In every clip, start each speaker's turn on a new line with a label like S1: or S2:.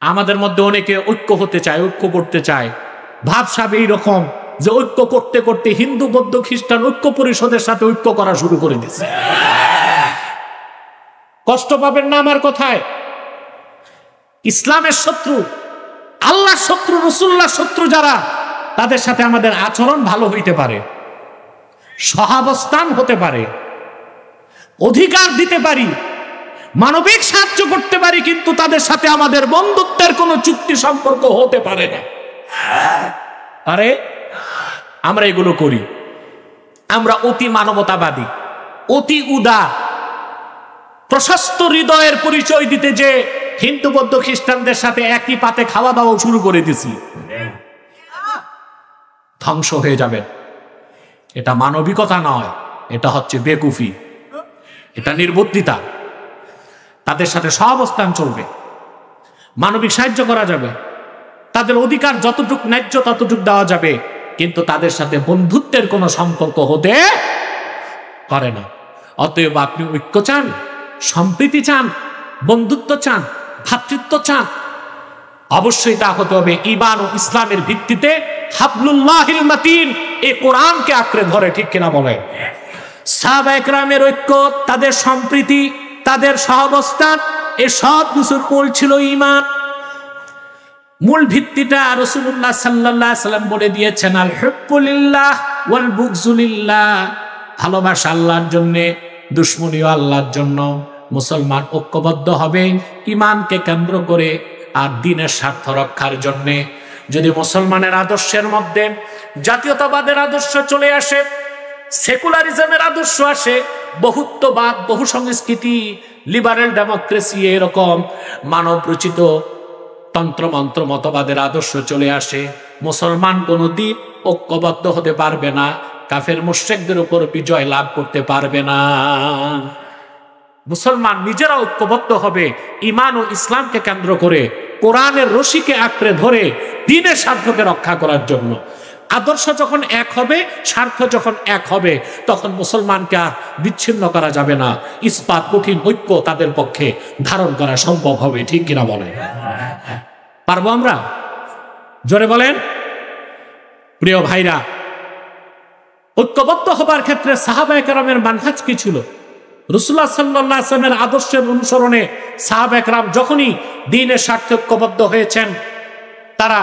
S1: আমাদের মধ্যে অনেকে ঐক্য হতে চায়, ঐক্য করতে চায়, ভাবসাব এইরকম যে ঐক্য করতে করতে হিন্দু বৌদ্ধ খ্রিস্টান ঐক্য পরিষদের সাথে ঐক্য করা শুরু করে দিচ্ছে। কষ্ট পাবেন না আমার কথায়। ইসলামের শত্রু, আল্লাহর শত্রু, রাসূলুল্লাহর শত্রু যারা, তাদের সাথে আমাদের আচরণ ভালো হইতে পারে, সহাবস্থান হতে পারে, অধিকার দিতে পারি, মানবিক সাহায্য করতে পারি, কিন্তু তাদের সাথে আমাদের বন্ধুত্বের কোনো চুক্তি সম্পর্ক হতে পারে না। আরে আমরা এগুলো করি। আমরা অতি মানবতাবাদী, অতি উদার, প্রশস্ত হৃদয়ের পরিচয় দিতে যে হিন্দু বৌদ্ধ খ্রিস্টানদের সাথে একই পাতে খাওয়া দাওয়া শুরু করে দিছি। ধ্বংস হয়ে যাবেন। এটা মানবিকতা নয়, এটা হচ্ছে বেকুফি, এটা নির্বুদ্ধিতা। তাদের সাথে সহাবস্থান চলবে, মানবিক সাহায্য করা যাবে, তাদের অধিকার যতটুকু ন্যায্য ততটুকু দেওয়া যাবে, কিন্তু তাদের সাথে বন্ধুত্বের কোনো সম্পর্ক হতে পারে না। অতএব আপনি ঐক্য চান, সম্প্রীতি চান, বন্ধুত্ব চান, ভ্রাতৃত্ব চান, অবশ্যই তা হতে হবে ঈমান ও ইসলামের ভিত্তিতে, হাবলুল্লাহিল মাতিন, এই কোরআনকে আঁকড়ে ধরে। ঠিক কিনা বলে? সাহাবায়ে কেরামের ঐক্য, তাদের সম্প্রীতি, তাদের সহাবস্থান, এসব কিছুর মূল ছিল ঈমান। মূল ভিত্তিটা রাসূলুল্লাহ সাল্লাল্লাহু আলাইহি সাল্লাম বলে দিয়েছেন, আল হুব্বু লিল্লাহ ওয়াল বুগযু লিল্লাহ। ভালোবাসা আল্লাহর জন্য, দুশমনীও আল্লাহর জন্য। মুসলমান ঐক্যবদ্ধ হবে ঈমানকে কেন্দ্র করে আর দ্বীনের স্বার্থ রক্ষার জন্য। যদি মুসলমানের আদর্শের মধ্যে জাতীয়তাবাদের আদর্শ চলে আসে, সেকুলারিজমের আদর্শ আসে, বহুত্ববাদ, বহু সংস্কৃতি, লিবারেল ডেমোক্রেসি, এরকম মানব রচিত তন্ত্রমন্ত্র মতবাদের আদর্শ চলে আসে, মুসলমান কোনদিন ঐক্যবদ্ধ হতে পারবে না, কাফের মুশরিকদের উপর বিজয় লাভ করতে পারবে না। মুসলমান নিজেরা ঐক্যবদ্ধ হবে ঈমান ও ইসলামকে কেন্দ্র করে, কোরআনের রশিকে আঁকড়ে ধরে দ্বীনের স্বার্থকে রক্ষা করার জন্য। আদর্শ যখন এক হবে, স্বার্থ যখন এক হবে, তখন মুসলমানকে আর বিচ্ছিন্ন করা যাবে না। ইস্পাত কঠিন ঐক্য তাদের পক্ষে ধারণ করা সম্ভব হবে। ঠিক কিনা বলেন? পারবো আমরা? জোরে বলেন। প্রিয় ভাইরা, ঐক্যবদ্ধ হবার ক্ষেত্রে সাহাবায়ে কেরামের মানহাজ কি ছিল? রাসূলুল্লাহ সাল্লাল্লাহু আলাইহি ওয়াসাল্লামের আদর্শের অনুসরণে সাহাবায়ে কেরাম যখনই দ্বীনের স্বার্থে ঐক্যবদ্ধ হয়েছেন, তারা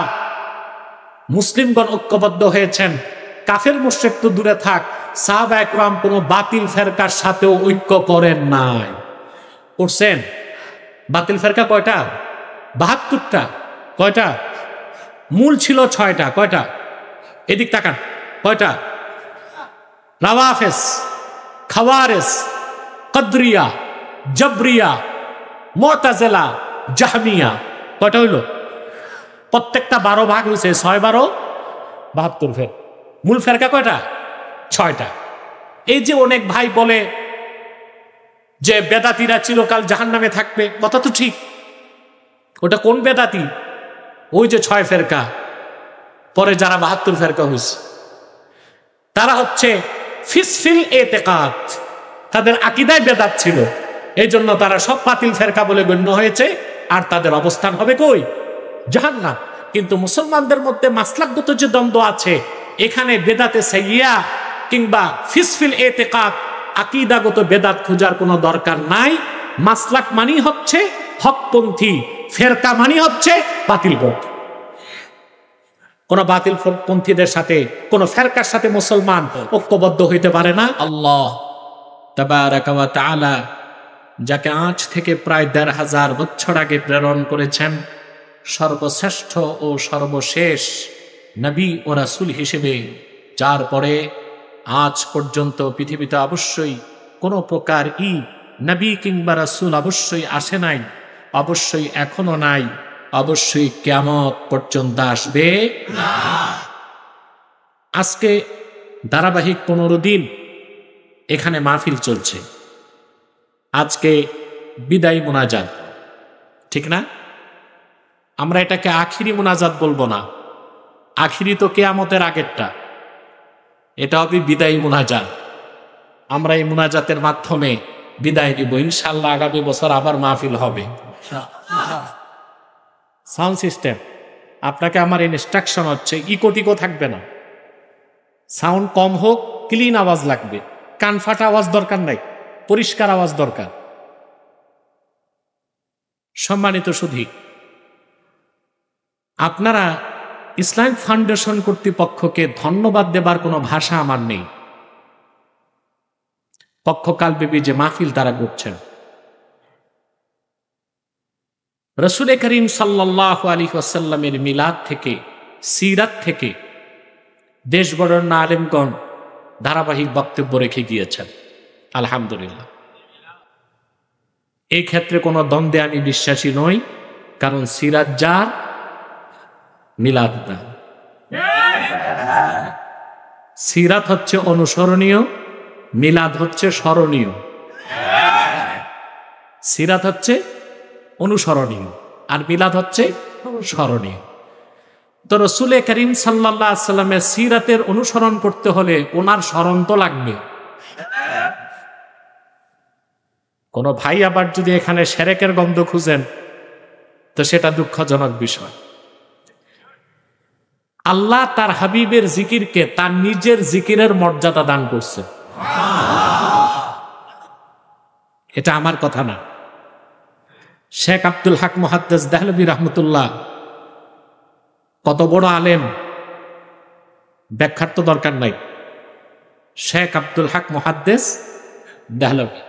S1: মুসলিমগণ ঐক্যবদ্ধ হয়েছেন। কাফের মুশরিক তো দূরে থাক, সাহাবায়ে কেরাম কোনো বাতিল ফেরকার সাথেও ঐক্য করেন নাই। করছেন? বাতিল ফেরকা কয়টা? ৭২টা। কয়টা? মূল ছিল ৬টা। কয়টা? এদিক তাকান। কয়টা? রাওয়াফিজ, খাওয়ারিজ, কদরিয়া, জবরিয়া, মুতাজিলা, জাহমিয়া। কয়টা হইল? প্রত্যেকটা ১২ ভাগ হয়েছে। ৬-১২ ৭২ ফের। মূল ফেরকা কয়টা? ৬টা। এই যে অনেক ভাই বলে যে বেদাতীরা চিরকাল জাহান্নামে থাকবে, কথা তো ঠিক। ওটা কোন বেদাতি? ওই যে ৬ ফেরকা, পরে যারা ৭২ ফেরকা হয়েছে, তারা হচ্ছে ফিসফিল এতেকাদ, তাদের আকীদায় বেদাত ছিল, এই জন্য তারা সব বাতিল ফেরকা বলে গণ্য হয়েছে, আর তাদের অবস্থান হবে কই? জাহান্নাম। কিন্তু মুসলমানদের মধ্যে মাসলাকগত যে দ্বন্দ্ব আছে, এখানে বেদাতে সাইয়্যা কিংবা ফিসফিল এতেকাদ, আকীদাগত বেদাত খোঁজার কোনো দরকার নাই। মাসলাক মানি হচ্ছে হকপন্থী, ফেরকা মানি হচ্ছে বাতিল পন্থী। কোন বাতিল পন্থীদের সাথে, কোন ফেরকার সাথে মুসলমান ঐক্যবদ্ধ হইতে পারে না। আল্লাহ তাবারাকা ওয়া তাআলা যাকে আজ থেকে প্রায় ১৫০০ বছর আগে প্রেরণ করেছেন, সর্বশ্রেষ্ঠ ও সর্বশেষ নবী ও রাসূল হিসেবে, যার পরে আজ পর্যন্ত পৃথিবীতে অবশ্যই কোনো প্রকার নবী কিংবা রাসূল অবশ্যই আসে নাই, অবশ্যই এখনো নাই, অবশ্যই কিয়ামত পর্যন্ত আসবে না। আজকে ধারাবাহিক ১৫ দিন এখানে মাহফিল চলছে। আজকে বিদায় মুনাজাত, ঠিক না? আমরা এটাকে আখিরি মুনাজাত বলবো না। আখিরি তো কিয়ামতের আগেরটা, এটা হবে বিদায় মুনাজাত। আমরা এই মুনাজাতের মাধ্যমে বিদায় নিব। ইনশাআল্লাহ আগামী বছর আবার মাহফিল হবে। সাউন্ড সিস্টেম, আপনাকে আমার ইনস্ট্রাকশন হচ্ছে ইকো টিকো থাকবে না, সাউন্ড কম হোক, ক্লিন আওয়াজ লাগবে, কান ফাটা আওয়াজ দরকার নাই, পরিষ্কার আওয়াজ দরকার। সম্মানিত সুধী, আপনারা ইসলামিক ফাউন্ডেশন কর্তৃপক্ষকে ধন্যবাদ দেবার কোনো ভাষা আমার নেই। পক্ষকালব্যাপী যে মাহফিল তারা করছেন, রাসূল করিম সাল্লাল্লাহু আলাইহি ওয়াসাল্লামের মিলাদ থেকে, সিরাত থেকে দেশ বরেণ্য আলেমগণ ধারাবাহিক বক্তব্য রেখে গিয়েছেন, আলহামদুলিল্লাহ। এই ক্ষেত্রে কোনো দ্বন্দ্বে আমি বিশ্বাসী নই, কারণ সিরাত যার, মিলাদ না। সিরাত হচ্ছে অনুসরণীয়, মিলাদ হচ্ছে স্মরণীয়। সিরাত হচ্ছে অনুসরণীয় আর মিলাদ হচ্ছে স্মরণীয়। তো রাসূল করিম সাল্লাল্লাহু আলাইহি ওয়াসাল্লামের সিরাতের অনুসরণ করতে হলে ওনার স্মরণ তো লাগবে। কোন ভাই আবার যদি এখানে শিরকের গন্ধ খুঁজেন তো সেটা দুঃখজনক বিষয়। আল্লাহ তার হাবিবের জিকিরকে তার নিজের জিকিরের মর্যাদা দান করছে, এটা আমার কথা না। শেখ আব্দুল হক মুহাদ্দিস দেহলভী রাহমাতুল্লাহ কত বড় আলেম, ব্যাখ্যার তো দরকার নাই। শেখ আব্দুল হক মুহাদ্দিস দেহলভী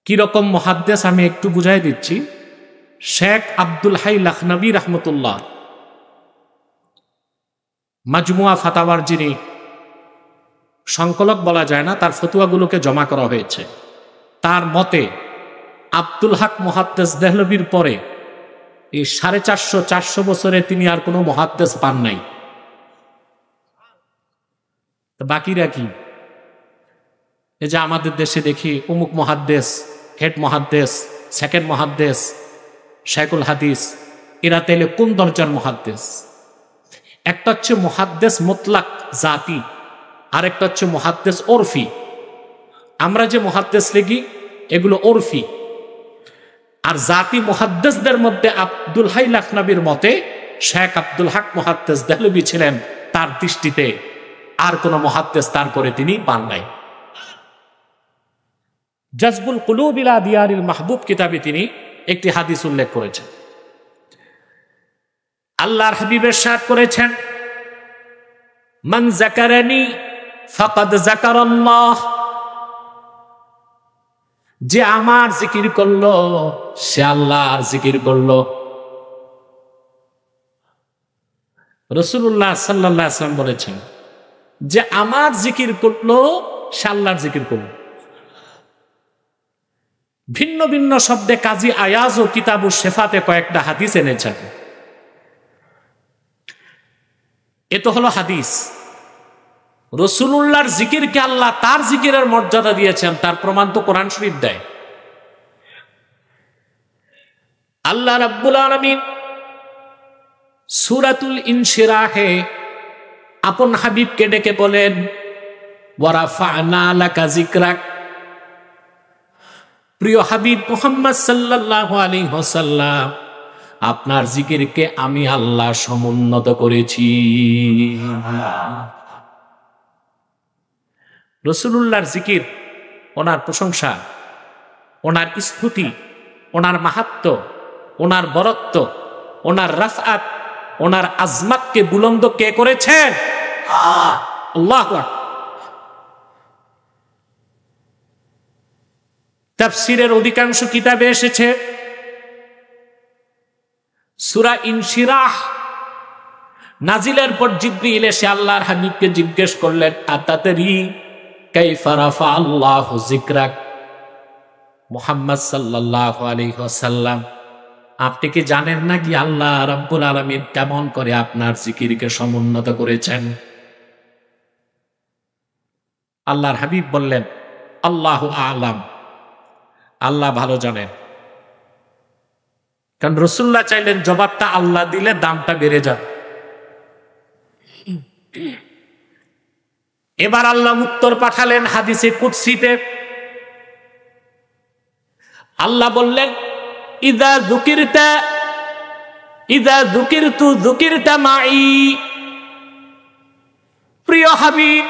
S1: কি রকম মুহাদ্দিস আমি একটু বুঝাই দিচ্ছি। শেখ আব্দুল হাই লখনবী রাহমাতুল্লাহ মাজমুয়া ফাতাওয়ার যিনি সংকলক বলা যায় না, তার ফতুয়াগুলোকে জমা করা হয়েছে। তার মতে আব্দুল হক মুহাদ্দিস দেহলভীর পরে এই 450 বছরে তিনি আর কোনো মুহাদ্দিস পান নাই। বাকিরা কি? এই যে আমাদের দেশে দেখি অমুক মুহাদ্দিস, হেড মুহাদ্দিস, সেকেন্ড মুহাদ্দিস, শেখুল হাদিস, এরা তাইলে কোন দরজার মুহাদ্দিস? একটা হচ্ছে মুহাদ্দিস মুতলাক জাতি, আরেকটা হচ্ছে মুহাদ্দিস ওরফি। আমরা যে মুহাদ্দিস লিখি এগুলো ওরফি। আর জাতি মুহাদ্দিসদের মধ্যে আব্দুল হাই লখনবীর মতে শেখ আব্দুল হক মুহাদ্দিস দেহলভী ছিলেন তার দৃষ্টিতে আর কোন মুহাদ্দিস তার করে তিনি পান নাই। জাযবুল কুলুব ইলা দিয়ারিল মাহবুব কিতাবে তিনি একটি হাদিস উল্লেখ করেছেন। আল্লাহর হাবিব ইরশাদ করেছেন, মান যাকারানি ফাকাদ যাকারাল্লাহ, যে আমার জিকির করলো সে আল্লাহর জিকির করলো। রাসূলুল্লাহ সাল্লাল্লাহু আলাইহি ওয়াসাল্লাম বলেছেন, যে আমার জিকির করলো সে আল্লাহর জিকির করলো। ভিন্ন ভিন্ন শব্দে কাজী আয়াজ ও কিতাবু শেফাতে কয়েকটা হাদিস এনেছেন। এ তো হলো হাদিস। রাসূলুল্লাহর জিকিরকে আল্লাহ তার জিকিরের মর্যাদা দিয়েছেন, তার প্রমাণ তো কোরআন শরীফ দেয়। আল্লাহ রাব্বুল আলামিন সূরাতুল ইনশিরাহে আপন হাবিবকে ডেকে বলেন, ওয়া রাফা'না লাকা যিকরাক। প্রিয় হাবিব মুহাম্মদ সাল্লাল্লাহু আলাইহি ওয়াসাল্লাম, আপনার জিকিরকে আমি আল্লাহ সমুন্নত করেছি। রাসূলুল্লাহর জিকির, ওনার প্রশংসা, ওনার স্তুতি, ওনার মাহাত্ম্য, ওনার বরত্ব, ওনার রাফআত, ওনার আজমাতকে বুলন্দ কে করেছেন? আল্লাহু আকবার। তাফসীরের অধিকাংশ কিতাবে এসেছে সূরা ইনশিরাহ নাজিলের পর জিবরিল এসে আল্লাহর হাবিবকে জিজ্ঞেস করলেন, আতাদরি কাইফা রাফা আল্লাহু যিকরাক। মুহাম্মদ সাল্লাল্লাহু আলাইহি ওয়াসাল্লাম, আপনি কি জানেন না কি আল্লাহ রাব্বুল আলামিন কেমন করে আপনার জিকিরকে সমুন্নত করেছেন? আল্লাহর হাবিব বললেন, আল্লাহু আ'লাম, আল্লাহ ভালো জানেন। কারণ রাসূলুল্লাহ চাইলেন জবাবটা আল্লাহ দিলে দামটা বেড়ে যাবে। এবার আল্লাহ উত্তর পাঠালেন হাদিসে কুদসিতে। আল্লাহ বললেন, ইযা যুকিরতা ইযা যুকিরতু যুকিরতা মাই। প্রিয় হাবিব,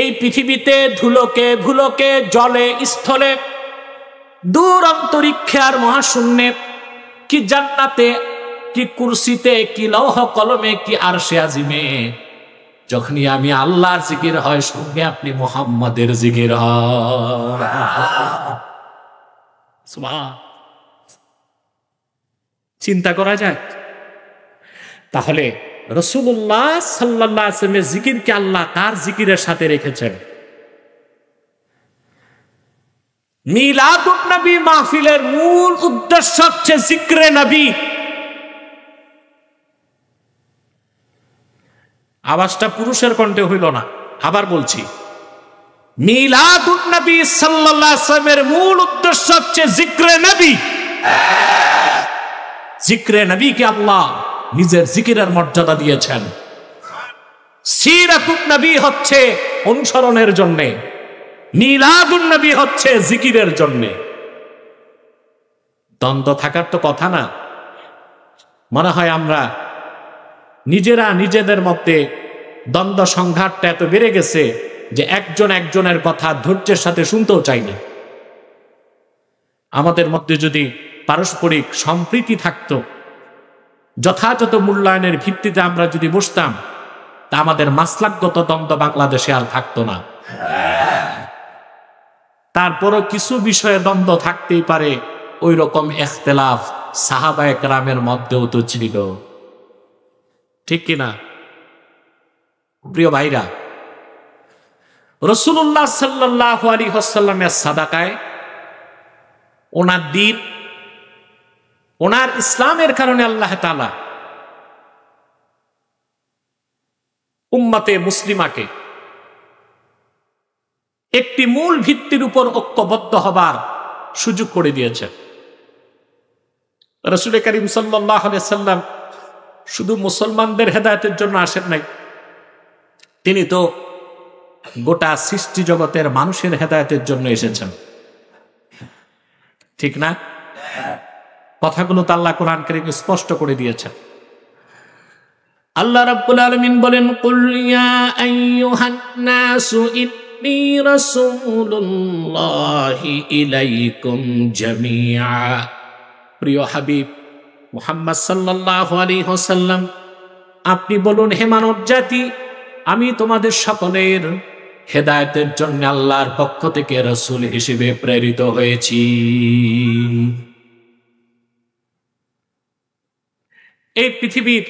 S1: এই পৃথিবীতে ধুলোকে ভুলোকে, জলে স্থলে, দূর অন্তরিক্ষে আর মহাশূন্যে, কি জান্নাতে, কি কুরসিতে, কি লৌহ কলমে, কি আরশে আজিমে, যখনই আমি আল্লাহর জিকির হয় সঙ্গে আপনি মুহাম্মাদের জিকির হয়। চিন্তা করা যায়? তাহলে রাসূলুল্লাহ সাল্লাল্লাহু আলাইহি ওয়াসাল্লামের জিকিরকে আল্লাহ তার জিকিরের সাথে রেখেছেন। মিলাদুন নবী মাহফিলের মূল উদ্দেশ্য হচ্ছে জিক্রে নবী। আওয়াজটা পুরুষের কণ্ঠে হইল না, আবার বলছি, মিলাদুন নবী সাল্লাল্লাহু আলাইহি ওয়াসাল্লামের মূল উদ্দেশ্য হচ্ছে জিক্রে নবী। জিক্রে নবীকে আল্লাহ নিজের জিকিরের মর্যাদা দিয়েছেন। সিরাতুন নবী হচ্ছে অনুসরণের জন্য, মিলাদুন নবী হচ্ছে জিকিরের জন্য। দ্বন্দ্ব থাকার তো কথা না। মনে হয় আমরা নিজেরা নিজেদের মধ্যে দ্বন্দ্ব সংঘাতটা এত বেড়ে গেছে যে একজন একজনের কথা ধৈর্যের সাথে শুনতেও চাইনি। আমাদের মধ্যে যদি পারস্পরিক সম্প্রীতি থাকতো, যথাযথ মূল্যায়নের ভিত্তিতে আমরা যদি বসতাম, তা আমাদের মাসলাকগত দ্বন্দ্ব বাংলাদেশে আর থাকতো না। তারপরও কিছু বিষয়ে দ্বন্দ্ব থাকতেই পারে, ওই রকম ইখতিলাফ সাহাবায়ে কেরামের মধ্যেও তো ছিল, ঠিক কিনা? প্রিয় ভাইরা, রাসূলুল্লাহ সাল্লাল্লাহু আলাইহি ওয়াসাল্লামের সাদাকায়, ওনার দ্বীন, ওনার ইসলামের কারণে আল্লাহ তাআলা উম্মতে মুসলিমাকে একটি মূল ভিত্তির উপর ঐক্যবদ্ধ হবার সুযোগ করে দিয়েছেন। রাসূল করিম সাল্লাল্লাহু আলাইহি ওয়াসাল্লাম শুধু মুসলমানদের হেদায়েতের জন্য আসেন নাই, তিনি তো গোটা সৃষ্টি জগতের মানুষের হেদায়েতের জন্য এসেছেন, ঠিক না? কথাগুলো তো আল্লাহ কোরআন কারীমে স্পষ্ট করে দিয়েছেন। আল্লাহ রাব্বুল আলামিন বলেন, কুল ইয়া আইয়ুহান নাসু ইন্নী রাসূলুল্লাহি ইলাইকুম জামিআ। প্রিয় হাবিব মুহাম্মদ সাল্লাল্লাহু আলাইহি ওয়াসাল্লাম, আপনি বলুন, হে মানব জাতি, আমি তোমাদের সকলের হেদায়েতের জন্য আল্লাহর পক্ষ থেকে রাসূল হিসেবে প্রেরিত হয়েছি। এই পৃথিবীর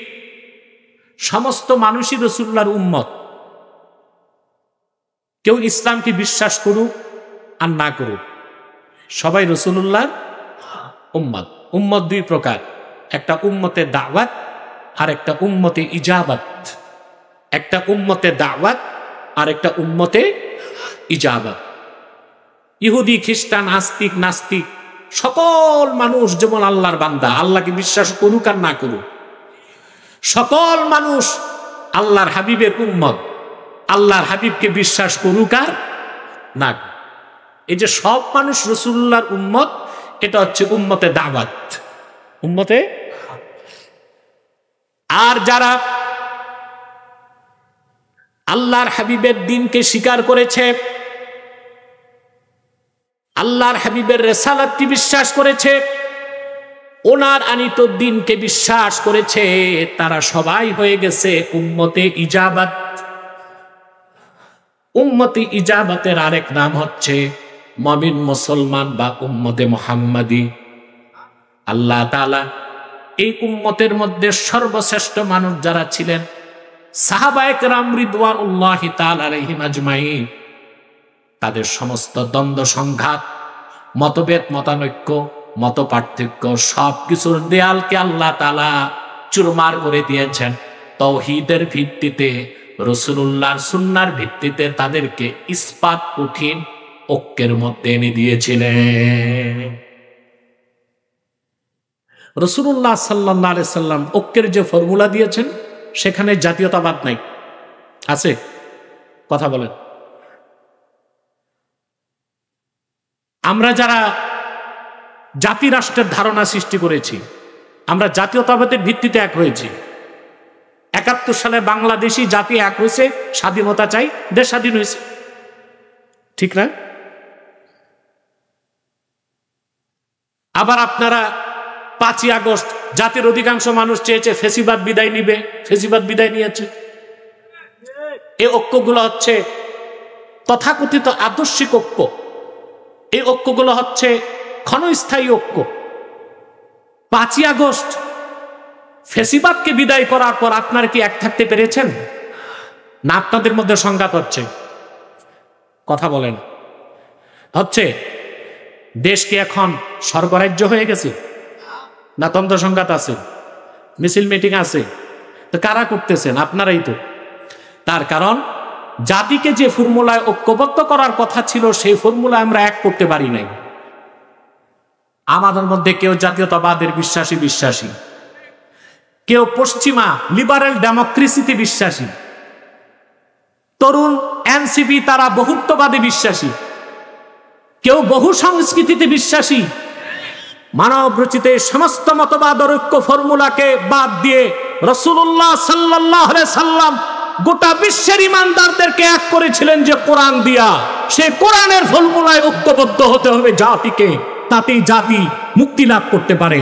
S1: সমস্ত মানুষই রাসূলুল্লাহর উম্মত। কেউ ইসলামকে বিশ্বাস করুক আর না করুক, সবাই রাসূলুল্লাহর উম্মত। উম্মত দুই প্রকার, একটা উম্মতে দাওয়াত আর একটা উম্মতে ইজাবাত। একটা উম্মতে দাওয়াত আর একটা উম্মতে ইজাবাত। ইহুদি, খ্রিস্টান, আস্তিক, নাস্তিক সকল মানুষ যেমন আল্লাহর বান্দা, আল্লাহকে বিশ্বাস করুক আর না করুক, সকল মানুষ আল্লাহর হাবিবের উম্মত, আল্লাহর হাবিবকে বিশ্বাস করুক আর না। এই যে সব মানুষ রাসূলুল্লাহর উম্মত, এটা হচ্ছে উম্মতে দাওয়াত, উম্মতে। আর যারা আল্লাহর হাবিবের দ্বীনকে স্বীকার করেছে, আল্লাহর হাবিবের রিসালাতকে বিশ্বাস করেছে, ওনার আনিত দ্বীনকে বিশ্বাস করেছে, তারা সবাই হয়ে গেছে উম্মতে ইজাবাত। উম্মতে ইজাবাতের আরেক নাম হচ্ছে মুমিন মুসলমান বা উম্মতে মুহাম্মাদি। আল্লাহ তাআলা এই উম্মতের মধ্যে সর্বশ্রেষ্ঠ মানুষ যারা ছিলেন, সাহাবায়ে কেরাম রিদওয়ানুল্লাহি তাআলা আলাইহিম আজমাইন, তাদের সমস্ত দ্বন্দ্ব সংঘাত, মতভেদ, মতানৈক্য, মত পার্থক্য সবকিছুর দেয়ালকে আল্লাহ তাআলা চুরমার করে দিয়েছেন। তাওহীদের ভিত্তিতে, রাসূলুল্লাহর সুন্নাহর ভিত্তিতে তাদেরকে ইস্পাত কঠিন ঐক্যের মধ্যে এনে দিয়েছিলেন। রাসূলুল্লাহ সাল্লাল্লাহু আলাইহি সাল্লাম ঐক্যের যে ফর্মুলা দিয়েছেন, সেখানে জাতীয়তাবাদ নাই, আছে? কথা বলেন। আমরা যারা জাতি রাষ্ট্রের ধারণা সৃষ্টি করেছি, আমরা জাতীয়তাবাদের ভিত্তিতে এক হয়েছি। ৭১ সালে বাংলাদেশি জাতি এক হয়েছে, স্বাধীনতা চাই, দেশ স্বাধীন হয়েছে, ঠিক না? আবার আপনারা ৫ই আগস্ট জাতির অধিকাংশ মানুষ চেয়েছে ফেসিবাদ বিদায় নিবে, ফেসিবাদ বিদায় নিয়েছে। এই ঐক্যগুলো হচ্ছে তথাকথিত আদর্শিক ঐক্য, এই ঐক্যগুলো হচ্ছে ক্ষণস্থায়ী ঐক্য। ৫ই আগস্ট ফেসিবাদকে বিদায় করার পর আপনারা কি এক থাকতে পেরেছেন? না আপনাদের মধ্যে সংঘাত হচ্ছে? কথা বলেন। হচ্ছে দেশ কি এখন স্বর্গরাজ্য হয়ে গেছে? না তন্ত্র সংঘাত আছে, মিছিল মিটিং আছে? তো কারা করতেছেন? আপনারাই তো। তার কারণ জাতিকে যে ফর্মুলায় ঐক্যবদ্ধ করার কথা ছিল সেই ফর্মুলায় আমরা এক করতে পারি নাই। আমাদের মধ্যে কেউ জাতীয়তাবাদের বিশ্বাসী, কেউ পশ্চিমা লিবারেল ডেমোক্রেসিতে বিশ্বাসী, তরুণ এনসিপি তারা বহুত্ববাদে বিশ্বাসী, কেউ বহু সংস্কৃতিতে বিশ্বাসী। মানব রচিত সমস্ত মতবাদ ঐক্য ফর্মুলাকে বাদ দিয়ে রাসূলুল্লাহ সাল্লাল্লাহু আলাইহি সাল্লাম গোটা বিশ্বের ইমানদারদেরকে এক করেছিলেন যে কোরআন দিয়া। সেই কোরআনের ফর্মুলায় ঐক্যবদ্ধ হতে হবে জাতিকে, তাতেই জাতি মুক্তি লাভ করতে পারে।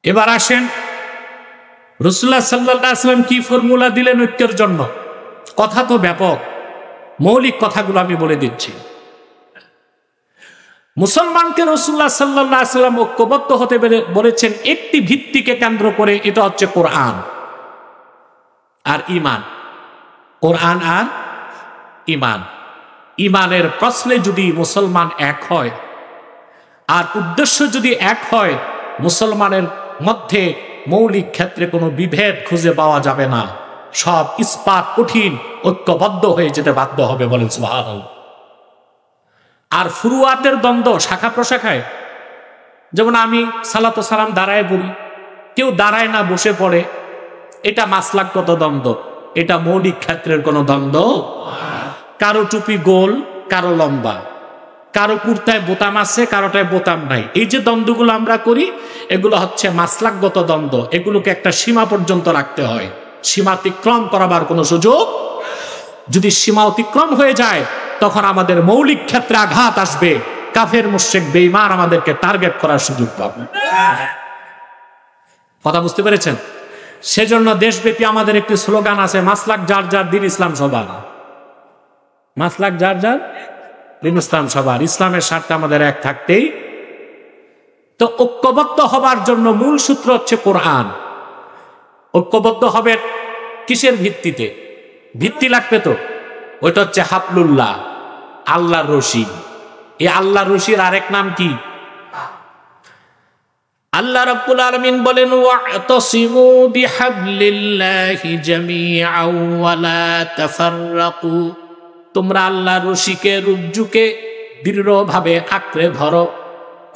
S1: এবার আসেন রাসূলুল্লাহ সাল্লাল্লাহু আলাইহি ওয়াসাল্লাম কি ফর্মুলা দিলেন ঐক্যের জন্য। কথা তো ব্যাপক, মৌলিক কথাগুলো আমি বলে দিচ্ছি। মুসলমানকে রাসূলুল্লাহ সাল্লাল্লাহু আলাইহি ওয়াসাল্লাম ঐক্যবদ্ধ হতে বলেছেন একটি ভিত্তিকে কেন্দ্র করে, এটা হচ্ছে কোরআন আর ঈমান। কোরআন আর ঈমান। ঈমানের প্রশ্নে যদি মুসলমান এক হয় আর উদ্দেশ্য যদি এক হয়, মুসলমানের মধ্যে মৌলিক ক্ষেত্রে কোনো বিভেদ খুঁজে পাওয়া যাবে না। সব ইস্পাত কঠিন ঐক্যবদ্ধ হয়ে যেতে বাধ্য হবে, বলেন সুবহানাল্লাহ। আর ফুরুয়াতের দ্বন্দ্ব, শাখা প্রশাখায়, যেমন আমি সালাত ও সালাম দাঁড়ায় বলি, কেউ দাঁড়ায় না বসে পড়ে, এটা মাসলাকগত দ্বন্দ্ব, এটা মৌলিক ক্ষেত্রের কোনো দ্বন্দ্ব। কারো টুপি গোল, কারো লম্বা, কারো কুর্তায় বোতাম আছে, কারোটায় বোতাম নাই। এই যে দ্বন্দ্বগুলো আমরা করি, এগুলো হচ্ছে মাসলাকগত দ্বন্দ্ব। এগুলোকে একটা সীমা পর্যন্ত রাখতে হয়, সীমা অতিক্রম করাবার কোনো সুযোগ। যদি সীমা অতিক্রম হয়ে যায়, তখন আমাদের মৌলিক ক্ষেত্রে আঘাত আসবে, কাফের মুশরিক বেঈমান আমাদেরকে টার্গেট করার সুযোগ পাবে। কথা বুঝতে পেরেছেন? সেজন্য দেশব্যাপী আমাদের একটি স্লোগান আছে, মাসলাক যার যার, দিন ইসলাম সবার। মাসলাক যার যার, দিন ইসলাম সবার। ইসলামের স্বার্থে আমাদের এক থাকতেই। তো ঐক্যবদ্ধ হবার জন্য মূল সূত্র হচ্ছে কোরআন। ঐক্যবদ্ধ হবে কিসের ভিত্তিতে? ভিত্তি লাগবে তো, ওইটা হচ্ছে হাবলুল্লাহ, আল্লাহর রশি। এই আল্লাহর রশির আরেক নাম কি? আল্লাহ রাব্বুল আলামিন বলেন, ওয়া'তাসিমু বিহাবলিল্লাহি জামিআন ওয়া লা তাফাররাকু। তোমরা আল্লাহর রশিকে, রজ্জুকে দৃঢ়ভাবে আঁকড়ে ধরো,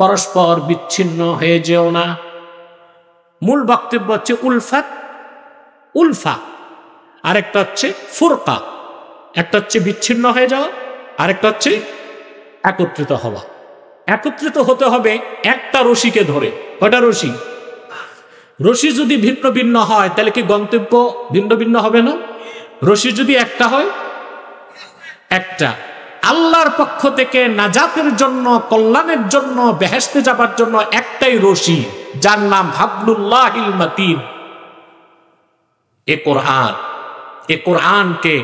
S1: পরস্পর বিচ্ছিন্ন হয়ে যেও না। মূল বক্তব্য হচ্ছে উলফাত, উলফা। আরেকটা হচ্ছে ফুরকা। একটা হচ্ছে বিচ্ছিন্ন হয়ে যাওয়া, আরেকটা হচ্ছে একত্রিত হওয়া। একত্রিত হতে হবে একটা রশিকে ধরে। কয়টা রশি? রশি যদি ভিন্ন ভিন্ন হয় তাহলে কি গন্তব্য ভিন্ন ভিন্ন হবে না? রশি যদি একটা হয়, একটা আল্লাহর পক্ষ থেকে নাজাতের জন্য, কল্যাণের জন্য, বেহেশতে যাবার জন্য একটাই রশি, যার নাম হাবলুল্লাহিল মাতিন, এ কোরআন। এ কোরআনকে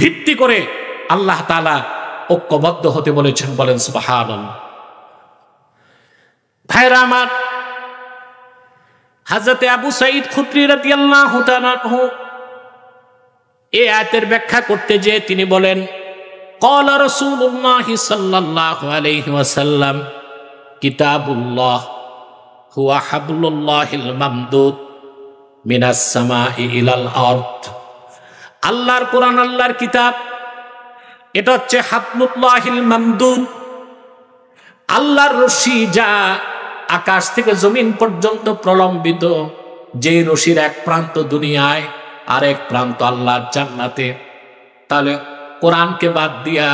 S1: ভিত্তি করে আল্লাহ তাআলা ঐক্যবদ্ধ হতে বলেছেন, বলেন সুবহানাল্লাহ। ভাইরা আমার, হযরত আবু সাঈদ খুদরি রাদিয়াল্লাহু তাআলা আনহু এই আয়াতের ব্যাখ্যা করতে যেয়ে তিনি বলেন, ক্বালা রাসূলুল্লাহ সাল্লাল্লাহু আলাইহি ওয়াসাল্লাম, কিতাবুল্লাহ হুয়া হাবলুল্লাহিল মামদুদ মিনাস সামাই ইলাল আরদ। আল্লাহর কোরআন, আল্লাহর কিতাব, এটা হচ্ছে হাবলুল্লাহিল মামদুদ, আল্লাহর রশি, যা আকাশ থেকে জমিন পর্যন্ত প্রলম্বিত, যেই রশির এক প্রান্ত দুনিয়ায় আর এক প্রান্ত আল্লাহর জান্নাতে। তাহলে কোরআনকে বাদ দিয়া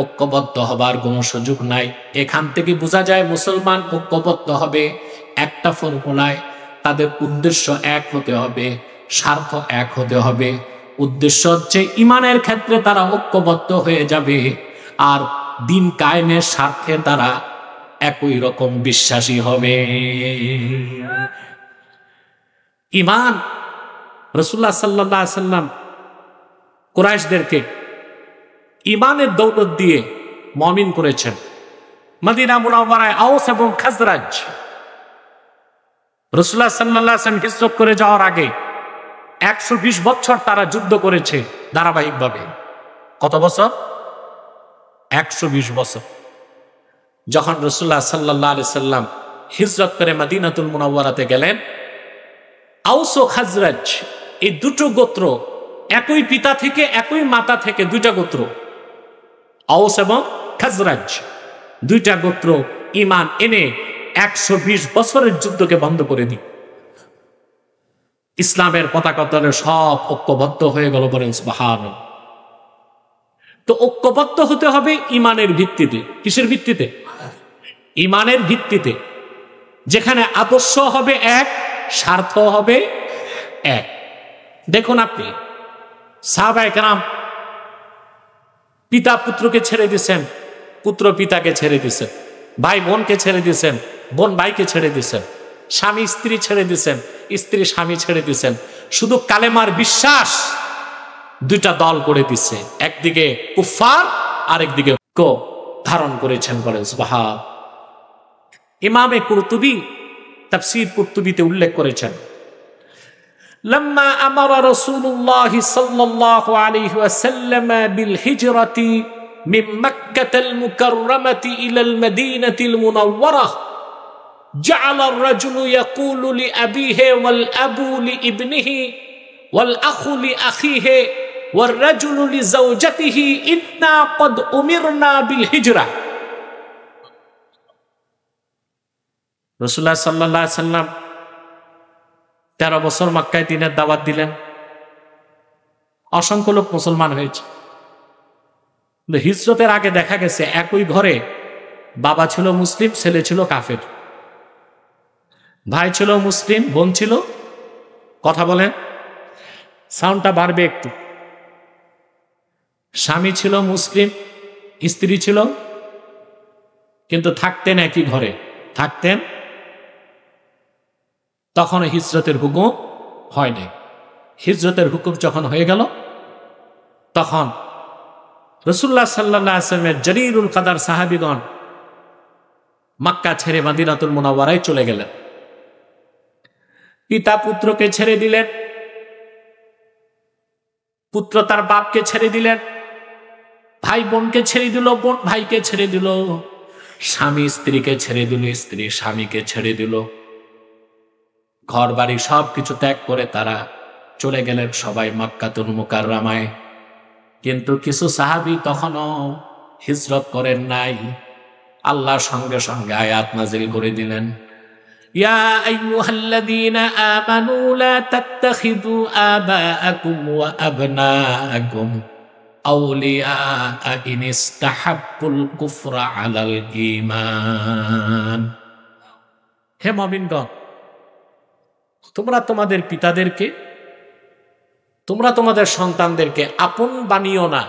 S1: ঐক্যবদ্ধ হবার কোনো সুযোগ নাই। এখান থেকে বোঝা যায় মুসলমান ঐক্যবদ্ধ হবে একটা ফর্মুলায়। তাদের উদ্দেশ্য এক হতে হবে, স্বার্থ এক হতে হবে। উদ্দেশ্য হচ্ছে ইমানের ক্ষেত্রে তারা ঐক্যবদ্ধ হয়ে যাবে, আর দিন কায়েমের স্বার্থে তারা একই রকম বিশ্বাসী হবে। ইমান, রাসূলুল্লাহ সাল্লাল্লাহু আলাইহি ওয়াসাল্লাম কুরাইশদেরকে ইমানের দৌলত দিয়ে মুমিন করেছেন। মদিনা মুনাওয়ারায় আওস এবং খাজরাজ রাসূলুল্লাহ সাল্লাল্লাহু আলাইহি ওয়াসাল্লাম হিজরত করে যাওয়ার আগে 120 বছর তারা যুদ্ধ করেছে ধারাবাহিকভাবে। কত বছর? 120 বছর। যখন রাসূলুল্লাহ সাল্লাল্লাহু আলাইহি ওয়াসাল্লাম হিজরত করে মদিনাতুল মুনাওয়ারাতে গেলেন, আওস ও খাজরাজ এই দুটো গোত্র, একই পিতা থেকে একই মাতা থেকে দুইটা গোত্র, আওস এবং খাজরাজ দুইটা গোত্র ঈমান এনে 120 বছরের যুদ্ধকে বন্ধ করে দিই। ইসলামের পতাকা তলে সব ঐক্যবদ্ধ হয়ে গেল, বলেন সুবহানাল্লাহ। তো ঐক্যবদ্ধ হতে হবে ঈমানের ভিত্তিতে। কিসের ভিত্তিতে? ঈমানের ভিত্তিতে, যেখানে আদর্শ হবে এক, স্বার্থ হবে এক। দেখুন আপনি সাহাবায়ে কেরাম পিতা পুত্রকে ছেড়ে দিয়েছেন, পুত্র পিতাকে ছেড়ে দিয়েছেন, ভাই বোনকে ছেড়ে দিয়েছেন, বোন ভাইকে ছেড়ে দিয়েছেন, স্বামী স্ত্রী ছেড়ে দিয়েছেন, স্ত্রী স্বামী ছেড়ে দিয়েছেন। শুধু কালেমার বিশ্বাস দুইটা দল করে দিচ্ছে, একদিকে কুফফার আরেকদিকে কো ধারণ করেছেন, বলেন সুবহান। ইমামে কুরতুবী তাফসীর কুরতুবীতে উল্লেখ করেছেন, لما أمر رسول الله صلى الله عليه وسلم بالهجرة من مكة المكرمة إلى المدينة المنورة جعل الرجل يقول لأبيه والأب لابنه والأخ لأخيه والرجل لزوجته إنا قد أمرنا بالهجرة। رسول الله صلى الله عليه وسلم 13 বছর মক্কায় দ্বীনের দাওয়াত দিলেন, অসংখ্য লোক মুসলমান হয়েছে। হিজরতের আগে দেখা গেছে একই ঘরে বাবা ছিল মুসলিম, ছেলে ছিল কাফের, ভাই ছিল মুসলিম, বোন ছিল, কথা বলেন, সাউন্ডটা বাড়বে একটু, স্বামী ছিল মুসলিম, স্ত্রী ছিল, কিন্তু থাকতেন একই ঘরে, থাকতেন। তখন হিজরতের হুকুম হয়নি। হিজরতের হুকুম যখন হয়ে গেল, তখন রাসূলুল্লাহ সাল্লাল্লাহু আলাইহি ওয়াসাল্লামের জরিরুল কাদার সাহাবীগণ মক্কা ছেড়ে মদিনাতুল মুনাওয়ারায় চলে গেলেন। পিতা পুত্রকে ছেড়ে দিলেন, পুত্র তার বাপকে ছেড়ে দিলেন, ভাই বোনকে ছেড়ে দিল, বোন ভাইকে ছেড়ে দিল, স্বামী স্ত্রীকে ছেড়ে দিল, স্ত্রী স্বামীকে ছেড়ে দিল। ঘর বাড়ি সবকিছু ত্যাগ করে তারা চলে গেলেন সবাই মক্কাতুল মুকাররমায়। কিন্তু কিছু সাহাবী তখনও হিজরত করেন নাই। আল্লাহ সঙ্গে সঙ্গে আয়াত নাজিল করে দিলেন, ইয়া আইয়ুহাল্লাযীনা আমানু লা তাত্তাখিযু আবাআকুম ওয়া আবনাআকুম আউলিয়া ইন ইসতাহাব্বুল কুফরা আলাল ঈমান। হে মুমিনগণ, তোমরা তোমাদের পিতাদেরকে, তোমরা তোমাদের সন্তানদেরকে আপন বানিও না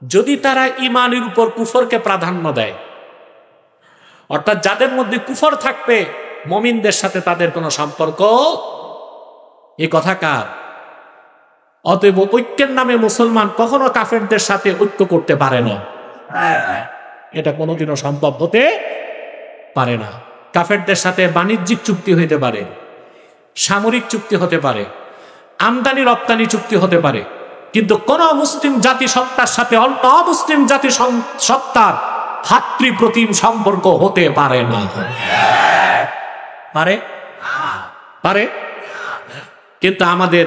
S1: যদি তারা ঈমানের উপর কুফরকে প্রাধান্য দেয়। অর্থাৎ যাদের মধ্যে কুফর থাকবে, মুমিনদের সাথে তাদের কোনো সম্পর্ক, এই কথা কার? অতএব ঐক্যের নামে মুসলমান কখনো কাফেরদের সাথে ঐক্য করতে পারে না, এটা কোনোদিনও সম্ভব হতে পারে না। কাফেরদের সাথে বাণিজ্যিক চুক্তি হইতে পারে, সামরিক চুক্তি হতে পারে, আমদানি রপ্তানি চুক্তি হতে পারে, কিন্তু কোন মুসলিম জাতিসত্তার সাথে অন্য মুসলিম জাতিসত্তার ভাতৃপ্রতিম সম্পর্ক হতে পারে না। পারে? পারে। কিন্তু আমাদের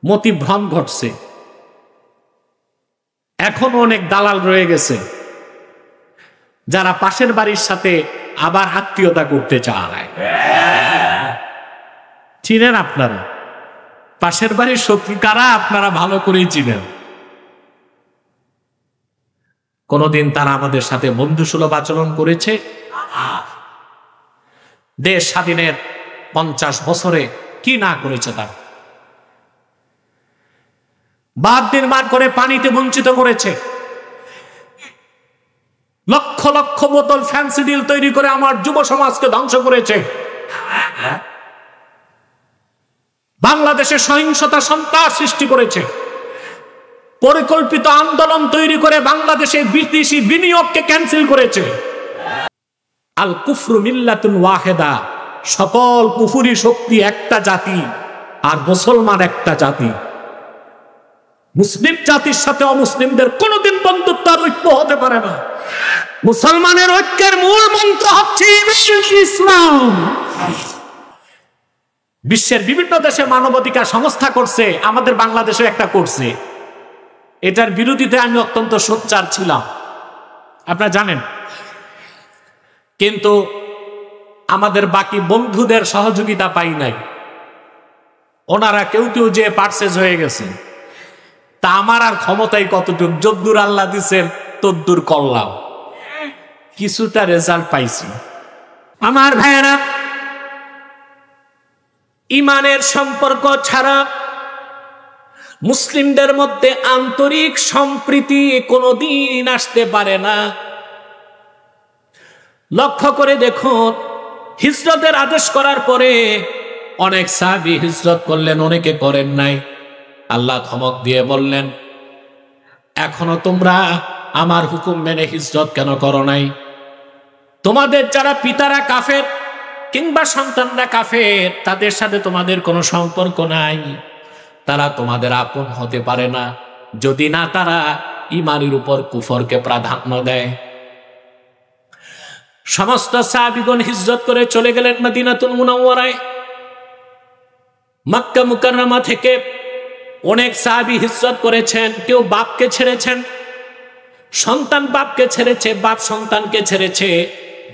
S1: মতিভ্রম ঘটছে, এখনো অনেক দালাল রয়ে গেছে যারা পাশের বাড়ির সাথে আবার আত্মীয়তা করতে চায়। চিনেন আপনারা পাশের বাড়ির শত্রু কারা আপনারা ভালো করেই চিনেন। কোনদিন তারা আমাদের সাথে বন্ধুসুলভ আচরণ করেছে? দেশ স্বাধীনের 50 বছরে কি না করেছে তারা? বাঁধ নির্মাণ করে পানিতে বঞ্চিত করেছে, লক্ষ লক্ষ বোতল ফ্যান্সিডিল তৈরি করে আমার যুব সমাজকে ধ্বংস করেছে। বাংলাদেশে সহিংসতা সন্ত্রাস সৃষ্টি করেছে, পরিকল্পিত আন্দোলন তৈরি করে বাংলাদেশে বিদেশি বিনিয়োগকে ক্যান্সেল করেছে। আল কুফরু মিল্লাতুন ওয়াহিদা, সকল কুফরি শক্তি একটা জাতি, আর মুসলমান একটা জাতি। মুসলিম জাতির সাথে অমুসলিমদের কোনোদিন বন্ধুত্ব আর ঐক্য হতে পারে না। মুসলমানের ঐক্যের মূল মন্ত্র হচ্ছে ইসলাম। বিশ্বের বিভিন্ন দেশে মানবাধিকার সংস্থা করছে, আমাদের বাংলাদেশে একটা করছে। এটার বিরোধিতা আমি অত্যন্ত সোচ্চার ছিলাম, আপনারা জানেন। কিন্তু আমাদের বাকি বন্ধুদের সহযোগিতা পাই নাই। ওনারা কেউ কেউ যে পারচেজ হয়ে গেছে, তা আমার আর ক্ষমতাই কতটুকু, যদ্দূর আল্লাহ দিছেন তদ্দূর করলাম, কিছুটা রেজাল্ট পাইছি। আমার ভাইয়েরা, ইমানের সম্পর্ক ছাড়া মুসলিমদের মধ্যে আন্তরিক সম্প্রীতি কোনোদিন আসতে পারে না। লক্ষ্য করে দেখুন, হিজরতের আদেশ করার পরে অনেক সাহাবী হিজরত করলেন, অনেকে করেন নাই। আল্লাহ ধমক দিয়ে বললেন, এখনো তোমরা আমার হুকুম মেনে হিজরত কেন করো নাই? তোমাদের যারা পিতারা কাফের কিংবা সন্তানরা কাফের, তাদের সাথে তোমাদের কোনো সম্পর্ক নাই, তারা তোমাদের আপন হতে পারে না যদি না তারা ঈমানের উপর কুফরকে প্রাধান্য দেয়। সমস্ত সাহাবীগণ হিজরত করে চলে গেলেন মদিনাতুল মুনাওয়ারায়। মক্কা মুকাররমা থেকে অনেক সাহাবী হিজরত করেছেন। কেউ বাপকে ছেড়েছেন, সন্তান বাপকে ছেড়েছে, বাপ সন্তানকে ছেড়েছে,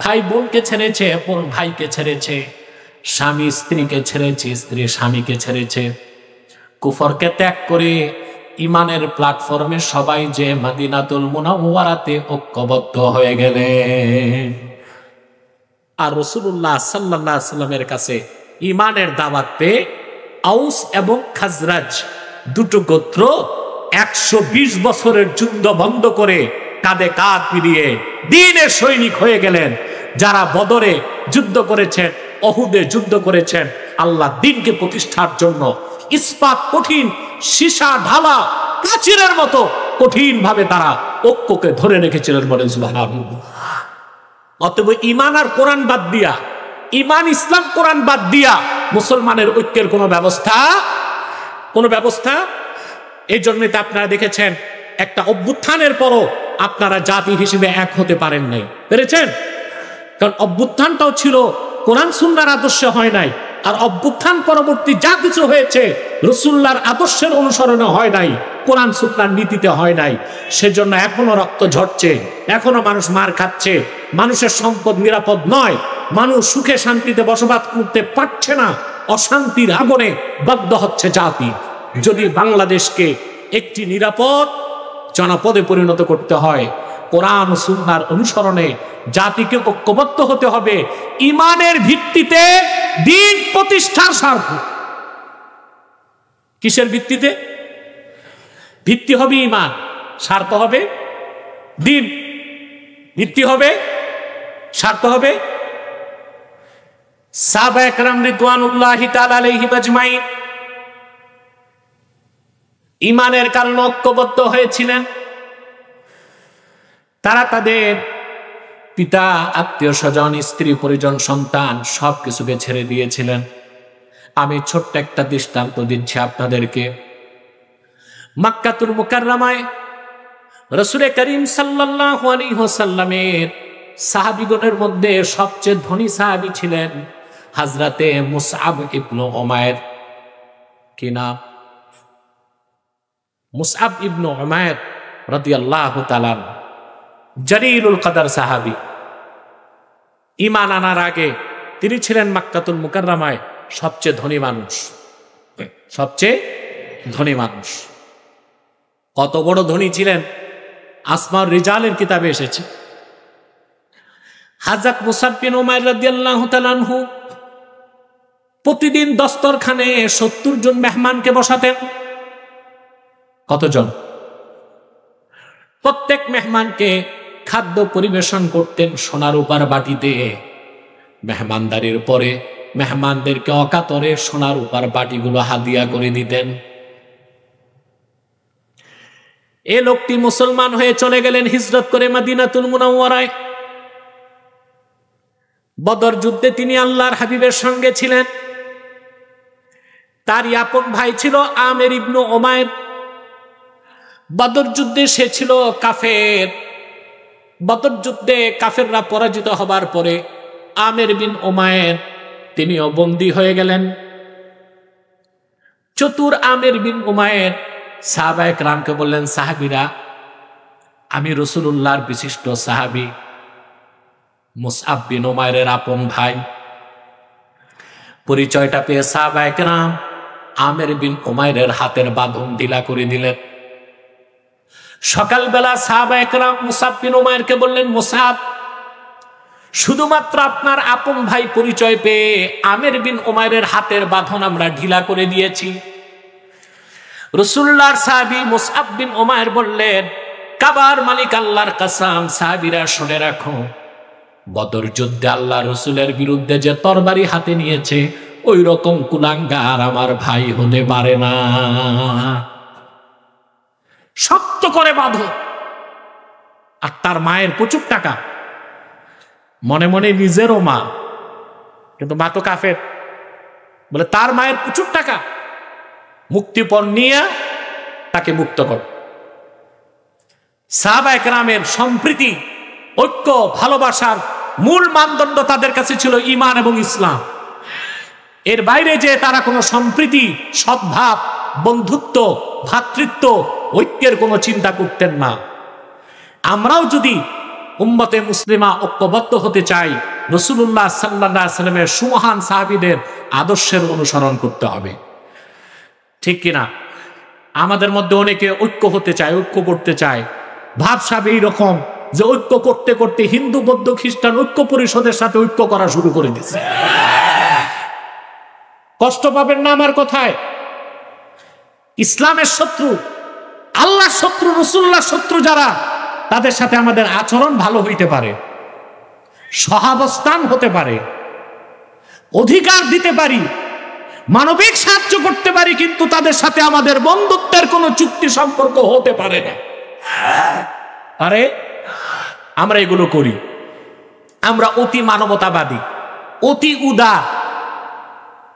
S1: ভাই বোনকে ছেড়েছে, বোন ভাইকে ছেড়েছে, স্বামী স্ত্রীকে ছেড়েছে, স্ত্রী স্বামীকে ছেড়েছে। কুফরকে ত্যাগ করে ইমানের প্ল্যাটফর্মে সবাই যে মদিনাতুল মুনাওয়ারাতে ঐক্যবদ্ধ হয়ে গেলেন। আর রাসূলুল্লাহ সাল্লাল্লাহু আলাইহি ওয়াসাল্লামের কাছে ইমানের দাওয়াত পেয়ে আউস এবং খাজরাজ দুটো গোত্র 120 বছরের যুদ্ধ বন্ধ করে কাঁধে কাঁধ মিলিয়ে দ্বীনের সৈনিক হয়ে গেলেন। যারা বদরে যুদ্ধ করেছেন, উহুদে যুদ্ধ করেছেন, আল্লাহ দ্বীনকে প্রতিষ্ঠার জন্য ইস্পাত কঠিন সীসা ঢালা প্রাচীরের মতো কঠিন ভাবে তারা ঐক্যকে ধরে রেখেছিলেন, বলেন সুবহানাল্লাহ। অতএব ঈমান আর কোরআন বাদ দিয়া, ঈমান ইসলাম কোরআন বাদ দিয়া মুসলমানের ঐক্যের কোনো ব্যবস্থা এই জন্যই তো আপনারা দেখেছেন একটা অভ্যুত্থানের পরও আপনারা জাতি হিসেবে এক হতে পারেন নাই, পেরেছেন? কারণ অভ্যুত্থানটাও ছিল কোরআন সুন্নাহর আদর্শে হয় নাই, আর অভ্যুত্থান পরবর্তী যা কিছু হয়েছে রাসূলুল্লাহর আদর্শের অনুসরণে হয় নাই, কোরআন সুন্নাহর নীতিতে হয় নাই। সেজন্য এখনো রক্ত ঝরছে, এখনো মানুষ মার খাচ্ছে, মানুষের সম্পদ নিরাপদ নয়, মানুষ সুখে শান্তিতে বসবাস করতে পারছে না, অশান্তির আগুনে দগ্ধ হচ্ছে জাতি। যদি বাংলাদেশকে একটি নিরাপদ জনপদে পরিণত করতে হয়, কোরআন সুন্নাহর অনুসরণে জাতিকে ঐক্যবদ্ধ হতে হবে, ঈমানের ভিত্তিতে দ্বীন প্রতিষ্ঠার স্বার্থে। কিসের ভিত্তিতে? ভিত্তি হবে ঈমান, স্বার্থ হবে দ্বীন। ভিত্তি হবে, স্বার্থ হবে। সাহাবায়ে কেরাম রিদওয়ানুল্লাহি তাআলা আলাইহিম আজমাইন ঈমানের কারণে ঐক্যবদ্ধ হয়েছিলেন। তারা তাদের পিতা, আত্মীয় স্বজন, স্ত্রী পরিজন, সন্তান সবকিছুকে ছেড়ে দিয়েছিলেন। আমি ছোট্ট একটা দৃষ্টান্ত দিচ্ছি আপনাদেরকে। মক্কাতুল মুকাররমায় রাসূল করিম সাল্লাল্লাহু আলাইহি ওয়াসাল্লামের সাহাবীগণের মধ্যে সবচেয়ে ধনী সাহাবী ছিলেন হযরতে মুসআব ইবনে উমাইর। কি নাম? মুসআব ইবনে উমাইর রাদিয়াল্লাহু তাআলা, জলিলুল কদর সাহাবী। ঈমান আনার আগে তিনি ছিলেন মক্কাতুল মুকাররমায় সবচেয়ে ধনী মানুষ, সবচেয়ে ধনী মানুষ। কত বড় ধনী ছিলেন আসমাউর রিজালের কিতাবে এসেছে। হযরত মুসআব বিন উমাইর রাদিয়াল্লাহু তাআলা আনহু প্রতিদিন দস্তরখানে 70 জন মেহমানকে বসাতেন। কতজন? প্রত্যেক মেহমানকে খাদ্য পরিবেশন করতেন সোনার রূপার বাটিতে। মেহমানদারির পরে মেহমানদেরকে অকাতরে সোনার রূপার বাটিগুলো হাদিয়া করে দিতেন। এ লোকটি মুসলমান হয়ে চলে গেলেন হিজরত করে মদিনাতুল মুনাওয়ারায়। বদর যুদ্ধে তিনি আল্লাহর হাবিবের সঙ্গে ছিলেন। তার আপন ভাই ছিল আমের ইবনে উমাইর। বদর যুদ্ধে সে ছিল কাফের। বদর যুদ্ধে কাফেররা পরাজিত হবার পরে আমের বিন উমাইর তিনিও বন্দী হয়ে গেলেন। চতুর আমের বিন উমাইর সাহাবায়ে কেরামকে বললেন, সাহাবীরা, আমি রাসূলুল্লাহর বিশিষ্ট সাহাবী মুসআব বিন উমাইরের আপন ভাই। পরিচয়টা পেয়ে সাহাবায়ে কেরাম আমের বিন উমাইরের হাতের বাঁধন ঢিলা করে দিলেন। সকালবেলা সাহাবায়ে কেরাম মুসআব বিন উমাইরকে বললেন, মুসআব, শুধুমাত্র আপনার আপন ভাই পরিচয় পেয়ে আমের বিন উমাইরের হাতের বাঁধন আমরা ঢিলা করে দিয়েছি। রাসূলুল্লাহর সাহাবী মুসআব বিন উমাইর বললেন, কাবার মালিক আল্লাহর কসম, সাহাবীরা শুনে রাখো, বদর যুদ্ধে আল্লাহ রাসূলের বিরুদ্ধে যে তরবারি হাতে নিয়েছে ওই রকম কুলাঙ্গার আমার ভাই হতে পারে না। শক্ত করে বাঁধো। আর তার মায়ের প্রচুর টাকা, মনে মনে নিজেরও মা, কিন্তু মা তো কাফের, বলে তার মায়ের প্রচুর টাকা, মুক্তিপণ নিয়ে তাকে মুক্ত কর। সাহাবায়ে কেরামের সম্প্রীতি, ঐক্য, ভালোবাসার মূল মানদণ্ড তাদের কাছে ছিল ঈমান এবং ইসলাম। এর বাইরে যে তারা কোনো সম্প্রীতি, সদ্ভাব, বন্ধুত্ব, ভ্রাতৃত্ব, ঐক্যের কোনো চিন্তা করতেন না। আমরাও যদি উম্মতে মুসলিমা ঐক্যবদ্ধ হতে চাই, রাসূলুল্লাহ সাল্লাল্লাহু আলাইহি ওয়াসাল্লামের সুমহান সাহাবীদের আদর্শের অনুসরণ করতে হবে, ঠিক কিনা? আমাদের মধ্যে অনেকে ঐক্য হতে চায়, ঐক্য করতে চায়, ভাবসাব এইরকম যে ঐক্য করতে করতে হিন্দু, বৌদ্ধ, খ্রিস্টান ঐক্য পরিষদের সাথে ঐক্য করা শুরু করে দিচ্ছে। কষ্ট পাবেন না আমার কথায়। ইসলামের শত্রু, আল্লাহর শত্রু, রাসূলুল্লাহর শত্রু যারা, তাদের সাথে আমাদের আচরণ ভালো হইতে পারে, সহাবস্থান হতে পারে, অধিকার দিতে পারি, মানবিক সাহায্য করতে পারি, কিন্তু তাদের সাথে আমাদের বন্ধুত্বের কোনো চুক্তি সম্পর্ক হতে পারে না। আরে আমরা এগুলো করি। আমরা অতি মানবতাবাদী, অতি উদার,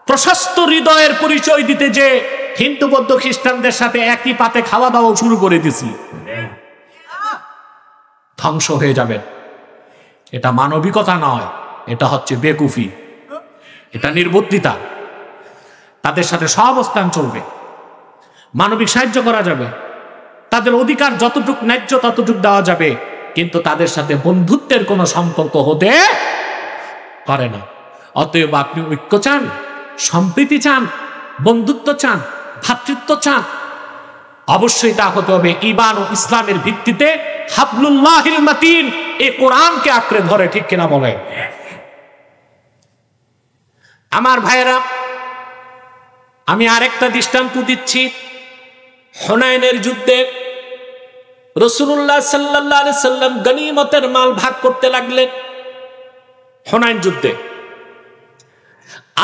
S1: প্রশস্ত হৃদয়ের পরিচয় দিতে যে হিন্দু, বৌদ্ধ, খ্রিস্টানদের সাথে একই পাতে খাওয়া দাওয়া শুরু করে দিছি। ধ্বংস হয়ে যাবেন। এটা মানবিকতা নয়, এটা হচ্ছে বেকুফি, এটা নির্বুদ্ধিতা। তাদের সাথে সহাবস্থান চলবে, মানবিক সাহায্য করা যাবে, তাদের অধিকার যতটুক ন্যায্য ততটুক দেওয়া যাবে, কিন্তু তাদের সাথে বন্ধুত্বের কোনো সম্পর্ক হতে পারে না। অতএব আপনি ঐক্য চান, সম্প্রীতি চান, বন্ধুত্ব চান, ভ্রাতৃত্ব চান, অবশ্যই তা হতে হবে ঈমান ও ইসলামের ভিত্তিতে, হাবলুল্লাহিল মাতিন, এই কোরআনকে আঁকড়ে ধরে, ঠিক কিনা বলেন? আমার ভাইয়েরা, আমি আরেকটা দৃষ্টান্ত দিচ্ছি। হুনাইনের যুদ্ধে রাসূলুল্লাহ সাল্লাল্লাহু আলাইহি সাল্লাম গনিমতের মাল ভাগ করতে লাগলেন। হুনাইন যুদ্ধে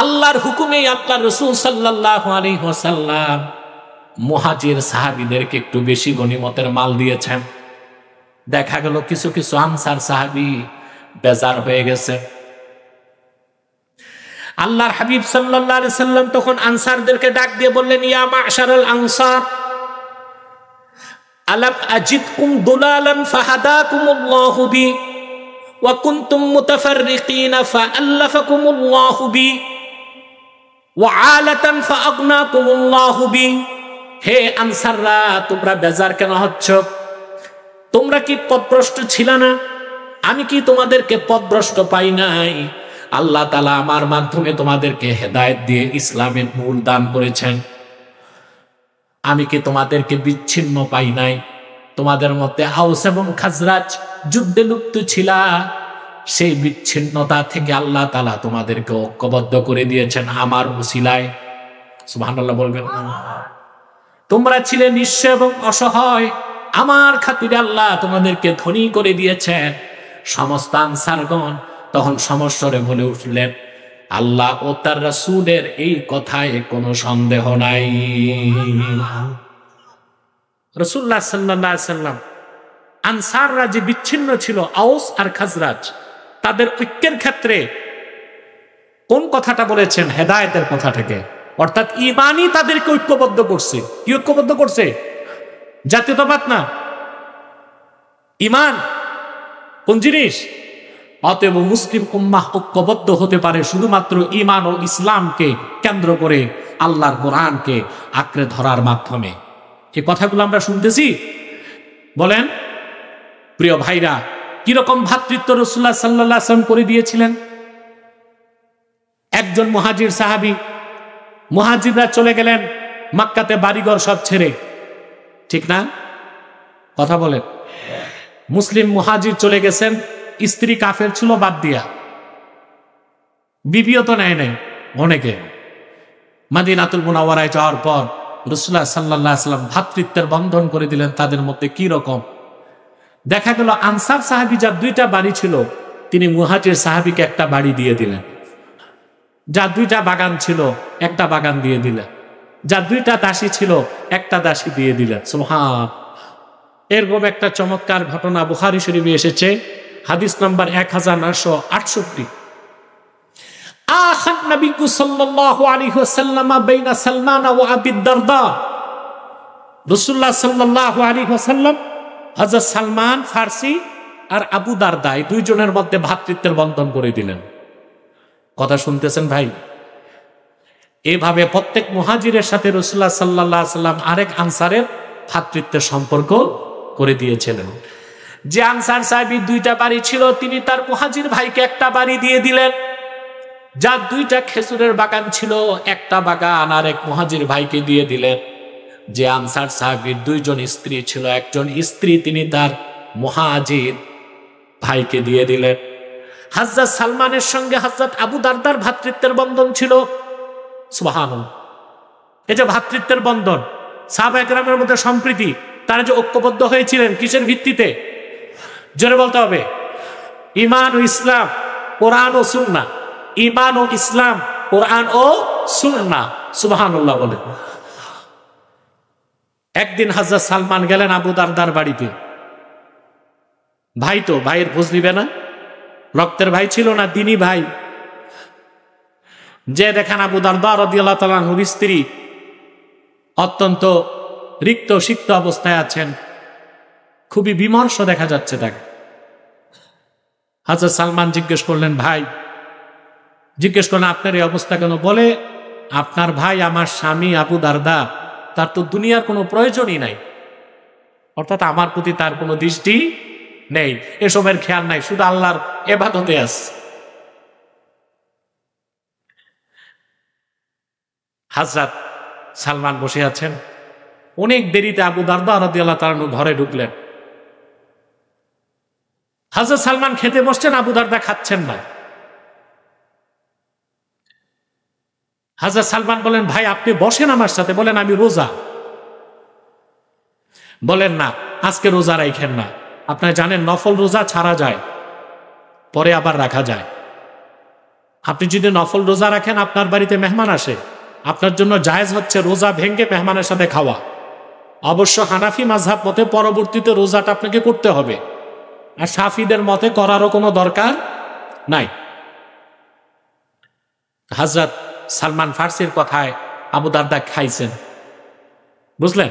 S1: আল্লাহর হুকুমে আল্লাহর রাসূল সাল্লাল্লাহু আলাইহি ওয়াসাল্লাম মুহাজির সাহাবীদেরকে একটু বেশি গনিমতের মাল দিয়েছেন। দেখা গেল কিছু কিছু আনসার সাহাবী বেজার হয়ে গেছে। আল্লাহর হাবিব সাল্লাল্লাহু আলাইহি সাল্লাম তখন আনসারদেরকে ডাক দিয়ে বললেন, ইয়া মা'শারাল আনসার, আলাম আজিদকুম দুলালান ফাহাদাকুমুল্লাহু বি ওয়া কুনতুম মুতাফাররিকিনা ফাআল্লাফাকুমুল্লাহু বি ওয়া আলাতান ফাআগনাকুমুল্লাহু বি। হে আনসাররা, তোমরা বেজার কেন হচ্ছ? তোমরা কি পথভ্রষ্ট ছিল না? আমি কি তোমাদেরকে পথভ্রষ্ট পাই নাই? আল্লাহ তাআলা আমার মাধ্যমে তোমাদেরকে হেদায়েত দিয়ে ইসলামের নূর দান করেছেন। আমি কি তোমাদেরকে বিচ্ছিন্ন পাই নাই? তোমাদের মধ্যে আউস এবং খাজরাজ যুদ্ধে লিপ্ত ছিল, সেই বিচ্ছিন্নতা থেকে আল্লাহ তাআলা তোমাদেরকে ঐক্যবদ্ধ করে দিয়েছেন আমার উসিলায়। সুবহানাল্লাহ বলবেন। তোমরা ছিলে নিঃস্ব এবং অসহায়, আমার খাতিরে আল্লাহ তোমাদেরকে ধনী করে দিয়েছেন। সমস্ত আনসারগণ তখন সমস্বরে বলে উঠলেন, আল্লাহ ও তার রাসূলের এই কথায় কোনো সন্দেহ নাই। রাসূলুল্লাহ সাল্লাল্লাহু আলাইহি ওয়াসাল্লাম আনসাররা যে বিচ্ছিন্ন ছিল, আউস আর খাজরাজ, তাদের ঐক্যের ক্ষেত্রে কোন কথাটা বলেছেন? হেদায়েতের কথাটাকে, অর্থাৎ ঈমানই তাদেরকে ঐক্যবদ্ধ করছে। কি ঐক্যবদ্ধ করছে? জাতীয়তাবাদ না, ঈমান। কোন জিনিস? অতএব মুসলিম উম্মাহ ঐক্যবদ্ধ হতে পারে শুধুমাত্র ঈমান ও ইসলামকে কেন্দ্র করে, আল্লাহর কোরআনকে আঁকড়ে ধরার মাধ্যমে। এই কথাগুলো আমরা শুনতেছি। বলেন প্রিয় ভাইরা, কিরকম ভ্রাতৃত্ব রাসূলুল্লাহ সাল্লাল্লাহু আলাইহি ওয়াসাল্লাম করে দিয়েছিলেন। একজন মুহাজির সাহাবী, মুহাজিররা চলে গেলেন মক্কাতে বাড়িঘর সব ছেড়ে, ঠিক না? কথা বলেন। মুসলিম মুহাজির চলে গেছেন, স্ত্রী কাফের ছিল বাদ দিয়া, বিবিও তো নেয় নাই অনেকে। মদিনাতুল মুনাওয়ারায় যাওয়ার পর রাসূলুল্লাহ সাল্লাল্লাহু আলাইহি ওয়াসাল্লাম ভ্রাতৃত্বের বন্ধন করে দিলেন তাদের মধ্যে। কি রকম? দেখা গেল আনসার সাহাবী যার দুইটা বাড়ি ছিল, তিনি মুহাজির সাহাবীকে একটা বাড়ি দিয়ে দিলেন। যার দুইটা বাগান ছিল, একটা বাগান দিয়ে দিলেন। যার দুইটা দাসী ছিল, একটা দাসী দিয়ে দিলেন। সুবহান। এরকম একটা চমৎকার ঘটনা বুখারী শরীফে এসেছে, হাদিস নাম্বার 1968। আখান নবী সাল্লাল্লাহু আলাইহি ওয়াসাল্লাম বাইনা সালমান ওয়া আবি দারদা। রাসূলুল্লাহ সাল্লাল্লাহু আলাইহি ওয়াসাল্লাম হযরত সালমান ফারসি আর আবু দারদা, এই দুইজনের মধ্যে ভ্রাতৃত্বের বন্ধন করে দিলেন। কথা শুনতেছেন ভাই? এভাবে প্রত্যেক মুহাজিরের সাথে রাসূলুল্লাহ সাল্লাল্লাহু আলাইহি ওয়াসাল্লাম আরেক আনসারের ভ্রাতৃত্বের সম্পর্ক করে দিয়েছিলেন। যে আনসার সাহাবীর দুইটা বাড়ি ছিল, তিনি তার মুহাজির ভাইকে একটা বাড়ি দিয়ে দিলেন। যার দুইটা খেজুরের বাগান ছিল, একটা বাগান আর এক মুহাজির ভাইকে দিয়ে দিলেন। যে আনসার সাহাবীর দুইজন স্ত্রী ছিল, একজন স্ত্রী তিনি তার মুহাজির ভাইকে দিয়ে দিলেন। হযরত সালমানের সঙ্গে হযরত আবু দারদার ভ্রাতৃত্বের বন্ধন ছিল। সুবহানাল্লাহ। এই যে ভ্রাতৃত্বের বন্ধন, সাহাবায়ে কেরামের মধ্যে সম্প্রীতি, তারা যে ঐক্যবদ্ধ হয়েছিলেন কিসের ভিত্তিতে? জোরে বলতে হবে। ঈমান ও ইসলাম, কোরআন ও সুন্নাহ। ঈমান ও ইসলাম, কোরআন ও সুন্নাহ। সুবহানাল্লাহ বলেন। একদিন হযরত সালমান গেলেন আবু দারদার বাড়িতে। ভাই তো, ভাইয়ের খোঁজ নিবে না? রক্তের ভাই ছিল না, দিনী ভাই। যে দেখেন আবু দারদা রাদিয়াল্লাহু তাআলা আনহুর স্ত্রী অত্যন্ত রিক্ত সিক্ত অবস্থায় আছেন, খুবই বিমর্ষ দেখা যাচ্ছে তাকে। হযরত সালমান জিজ্ঞেস করলেন, ভাই, জিজ্ঞেস করলেন আপনার এই অবস্থা কেন? বলে, আপনার ভাই আমার স্বামী আবু দারদা, তার তো দুনিয়ার কোনো প্রয়োজনই নাই, অর্থাৎ আমার প্রতি তার কোনো দৃষ্টি নেই, এসবের খেয়াল নাই, শুধু আল্লাহর ইবাদতে আছে। হযরত সালমান বসে আছেন, অনেক দেরিতে আবু দারদা রাদিয়াল্লাহু তাআলা ঘরে ঢুকলেন। হযরত সালমান খেতে বসছেন, আবু দারদা খাচ্ছেন না। হযরত সালমান বলেন, ভাই আপনি বসেন আমার সাথে। বলেন, আমি রোজা। বলেন, না আজকে রোজা রাখেন না। আপনারা জানেন নফল রোজা ছাড়া যায়, পরে আবার রাখা যায়। আপনি যদি নফল রোজা রাখেন, আপনার বাড়িতে মেহমান আসে, আপনার জন্য জায়েজ হচ্ছে রোজা ভেঙে মেহমানের সাথে খাওয়া। অবশ্য হানাফি মাযহাব মতে পরবর্তীতে রোজাটা আপনাকে করতে হবে, আর শাফিদের মতে করারও কোনো দরকার নাই। হযরত সালমান ফারসির কথায় আবু দারদা খাইছেন, বুঝলেন?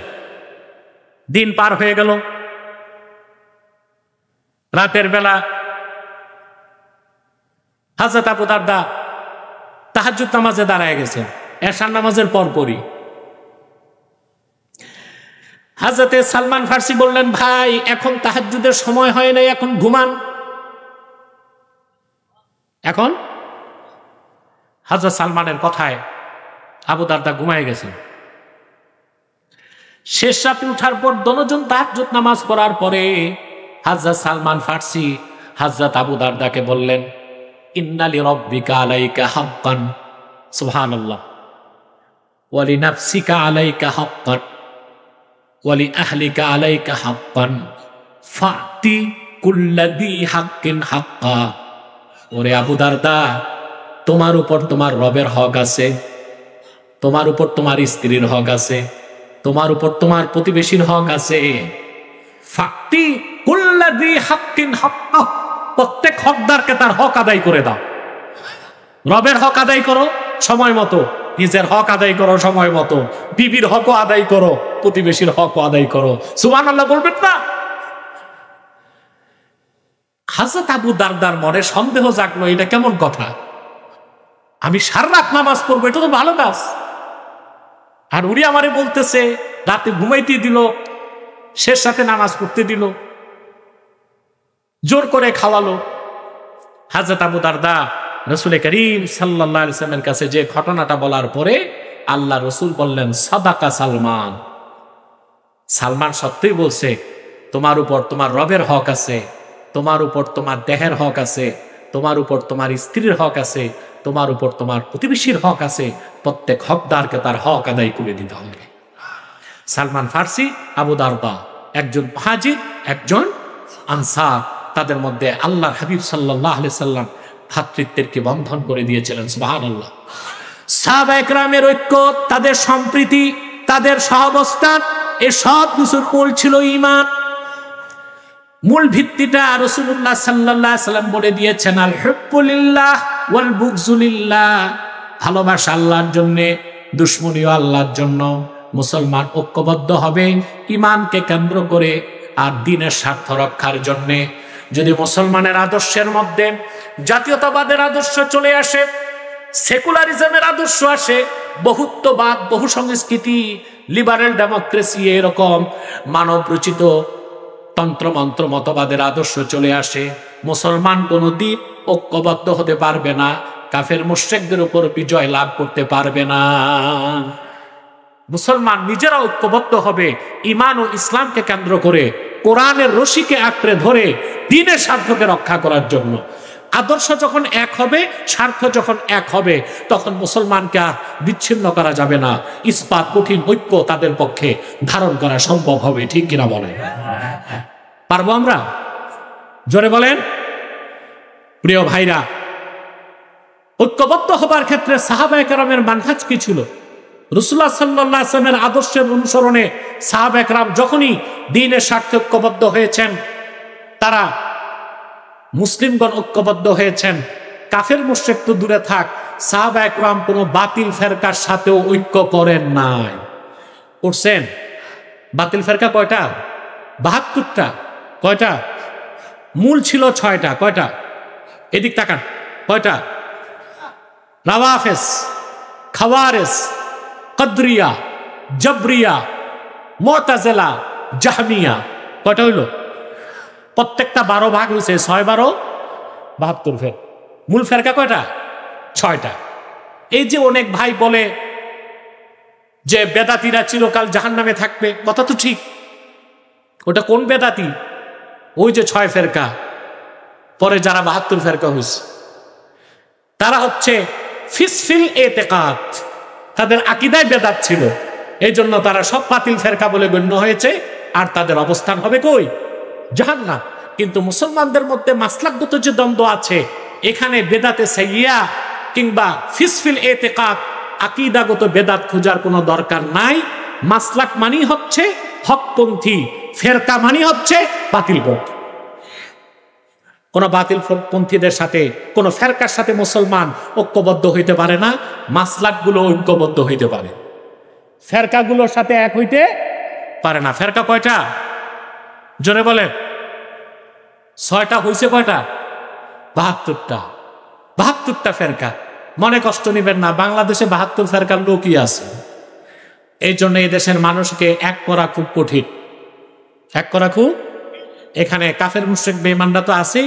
S1: দিন পার হয়ে গেল। রাতের বেলা হযরত আবু দারদা তাহাজ্জুদ নামাজে দাঁড়ায় গেছেন, এশার নামাজের পরপরই। হযরতে সালমান ফারসি বললেন, ভাই এখন তাহাজ্জুদের সময় হয় নাই, এখন ঘুমান। এখন হযরত সালমানের কথায় আবু দারদা ঘুমায় গেছেন। শেষ রাতে উঠার পর দোনোজন তাহাজ্জুদ নামাজ পড়ার পরে হযরত সালমান ফার্সি হযরত আবু দারদাকে বললেন, ইন্না লিরাব্বিকা আলাইকা হাক্কান, সুবহানাল্লাহ, ওয়া লিনাফসিকা আলাইকা হাক্কান, ওয়া লিআহলিকা আলাইকা হাক্কান, ফাতি কুল্লাযী হাক্কিন হাক্কা। ওরে আবু দারদা, তোমার উপর তোমার রবের হক আছে, তোমার উপর তোমার স্ত্রীর হক আছে, তোমার উপর তোমার প্রতিবেশীর হক আছে। ফাতি কুল্লাযী হাক্কিন হাক্কা, প্রত্যেক হকদারকে তার হক আদায় করে দাও। রবের হক আদায় করো সময় মতো, নিজের হক আদায় করো সময় মতো, বিবির হকও আদায় করো, প্রতিবেশীর হকও আদায় করো। সুবহানাল্লাহ বলবেন না? হযরত আবু দারদার মনে সন্দেহ জাগলো, এটা কেমন কথা? আমি সারা রাত নামাজ পড়বো, এটা তো ভালো কাজ, আর উনি আমারে বলতেছে রাতে ঘুমাইতে দিল, শেষ রাতে নামাজ পড়তে দিল, জোর করে খাওয়ালো। হযরত আবু দারদা রাসূল করিম সাল্লাল্লাহু আলাইহি ওয়াসাল্লামের কাছে যে ঘটনাটা বলার পরে আল্লাহ রাসূল বললেন, সাদাকা সালমান, সালমান সত্যই বলছে, তোমার উপর তোমার রবের হক আছে, তোমার উপর তোমার দেহের হক আছে, তোমার উপর তোমার স্ত্রীর হক আছে, তোমার উপর তোমার প্রতিবেশীর হক আছে। প্রত্যেক হকদারকে তার হক আদায় করে দিতে হবে। সালমান ফার্সি, আবু দারদা, একজন মুহাজির, একজন আনসার, তাদের মধ্যে আল্লাহর হাবিব সাল্লাল্লাহু আলাইহি সাল্লাম ভ্রাতৃত্বের কি বন্ধন করে দিয়েছিলেন। সুবহানাল্লাহ। সাহাবায়ে কেরামের ঐক্য, তাদের সম্প্রীতি, তাদের সহাবস্থান, এই সব কিছুর মূল ছিল ঈমান। মূল ভিত্তিটা রাসূলুল্লাহ সাল্লাল্লাহু আলাইহি সাল্লাম বলে দিয়েছেন, আল হুব্বু লিল্লাহ ওয়াল বুগযু লিল্লাহ, ভালোবাসা আল্লাহর জন্য, দুশমনীও আল্লাহর জন্য। মুসলমান ঐক্যবদ্ধ হবে ঈমানকে কেন্দ্র করে আর দ্বীনের স্বার্থ রক্ষার জন্য। যদি মুসলমানের আদর্শের মধ্যে জাতীয়তাবাদের আদর্শ চলে আসে, সেকুলারিজমের আদর্শ আসে, বহুত্ববাদ, বহু সংস্কৃতি, লিবারেল ডেমোক্রেসি, এরকম মানব রচিত তন্ত্রমন্ত্র মতবাদের আদর্শ চলে আসে, মুসলমান কোনদিন ঐক্যবদ্ধ হতে পারবে না, কাফের মুশরিকদের উপর বিজয় লাভ করতে পারবে না। মুসলমান নিজেরা ঐক্যবদ্ধ হবে ঈমান ও ইসলামকে কেন্দ্র করে, কোরআনের রশিকে আঁকড়ে ধরে দ্বীনের স্বার্থকে রক্ষা করার জন্য। আদর্শ যখন এক হবে, স্বার্থ যখন এক হবে, তখন মুসলমানকে আর বিচ্ছিন্ন করা যাবে না। ইস্পাত কঠিন ঐক্য তাদের পক্ষে ধারণ করা সম্ভব হবে। ঠিক কিনা বলেন? পারবো আমরা? জোরে বলেন। প্রিয় ভাইরা, ঐক্যবদ্ধ হবার ক্ষেত্রে সাহাবায়ে কেরামের মানহাজ কি ছিল? রাসূলুল্লাহ সাল্লাল্লাহু আলাইহি ওয়াসাল্লামের আদর্শের অনুসরণে সাহাবায়ে কেরাম যখনই দ্বীনের স্বার্থে ঐক্যবদ্ধ হয়েছেন, তারা মুসলিমগণ ঐক্যবদ্ধ হয়েছেন। কাফের মুশরিক তো দূরে থাক, সাহাবায়ে কেরাম কোনো বাতিল ফেরকার সাথেও ঐক্য করেন নাই। করছেন? বাতিল ফেরকা কয়টা? ৭২টা। কয়টা? মূল ছিল ৬টা। কয়টা? এদিক তাকান। কয়টা? রাওয়াফিজ, খাওয়ারিজ, কদরিয়া, জবরিয়া, মুতাজিলা, জাহমিয়া। কয়টা হইল? প্রত্যেকটা 12 ভাগ হয়েছে। ৬-১২ ৭২ ফের। মূল ফেরকা কয়টা? ৬টা। এই যে অনেক ভাই বলে যে বেদাতীরা চিরকাল জাহান্নামে থাকবে, কথা তো ঠিক। ওটা কোন বেদাতি? ওই যে ৬ ফেরকা, পরে যারা ৭২ ফেরকা হয়েছে, তারা হচ্ছে ফিসফিল এতেকাদ, তাদের আকীদায় বেদাত ছিল, এই জন্য তারা সব বাতিল ফেরকা বলে গণ্য হয়েছে, আর তাদের অবস্থান হবে কই? জাহান্নাম। কিন্তু মুসলমানদের মধ্যে মাসলাকগত যে দ্বন্দ্ব আছে, এখানে বেদাতে সাইয়্যা কিংবা ফিসফিল এতেকাদ, আকীদাগত বেদাত খোঁজার কোনো দরকার নাই। মাসলাক মানি হচ্ছে হকপন্থী, ফেরকা মানি হচ্ছে বাতিলপন্থী। কোন বাতিল পন্থীদের সাথে, কোন ফেরকার সাথে মুসলমান ঐক্যবদ্ধ হইতে পারে না। মাসলাকগুলো ঐক্যবদ্ধ হইতে পারে, ফেরকাগুলোর সাথে এক হইতে পারে না। ফেরকা কয়টা? জোরে বলে। ৬টা হইছে। কয়টা? ৭২টা। ৭২টা ফেরকা। মনে কষ্ট নিবেন না, বাংলাদেশে ৭২ ফেরকার লোকই আছে। এই জন্য এই দেশের মানুষকে এক করা খুব কঠিন। এক করা খুব, এখানে কাফের মুশরিক বেঈমানরা তো আছে,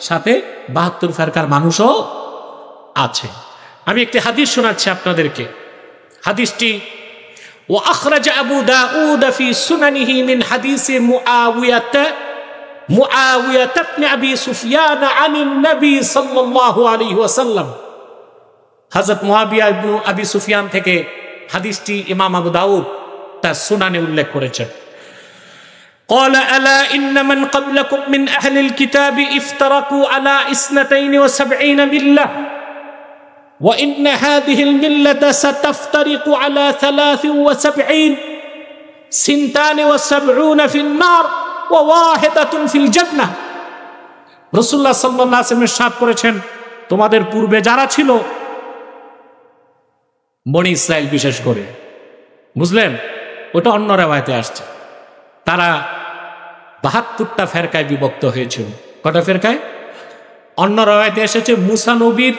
S1: সাথে ৭২ ফেরকার মানুষও আছে। আমি একটি হাদিস শোনাচ্ছি আপনাদেরকে। হাদিসটি ও আখরাজ আবু দাউদ ফি সুনানিহি মিন হাদিস মুআওিয়া ইবনে আবি সুফিয়ান আনিন নবী সাল্লাল্লাহু আলাইহি ওয়াসাল্লাম। হযরত মুআবিয়া ইবনে আবি সুফিয়ান থেকে হাদিসটি ইমাম আবু দাউদ তার সুনানে উল্লেখ করেছেন। قال ألا إن من قبلكم من أهل الكتاب افترقوا على 72 ملة وإن هذه الملة ستفترق على 73 72 في النار وواحدة في الجنة। রাসূলুল্লাহ সাল্লাল্লাহু আলাইহি ওয়াসাল্লাম ইরশাদ করেছেন, তোমাদের পূর্বে যারা ছিল বনি ইসরাইল বিশেষ করে, বুঝলেন, ওটা অন্য রিওয়ায়াতে আসছে, তারা 72টা ফেরকায় বিভক্ত হয়েছিল। কটা ফেরকায়? অন্য রিওয়ায়াতে এসেছে মুসা নবীর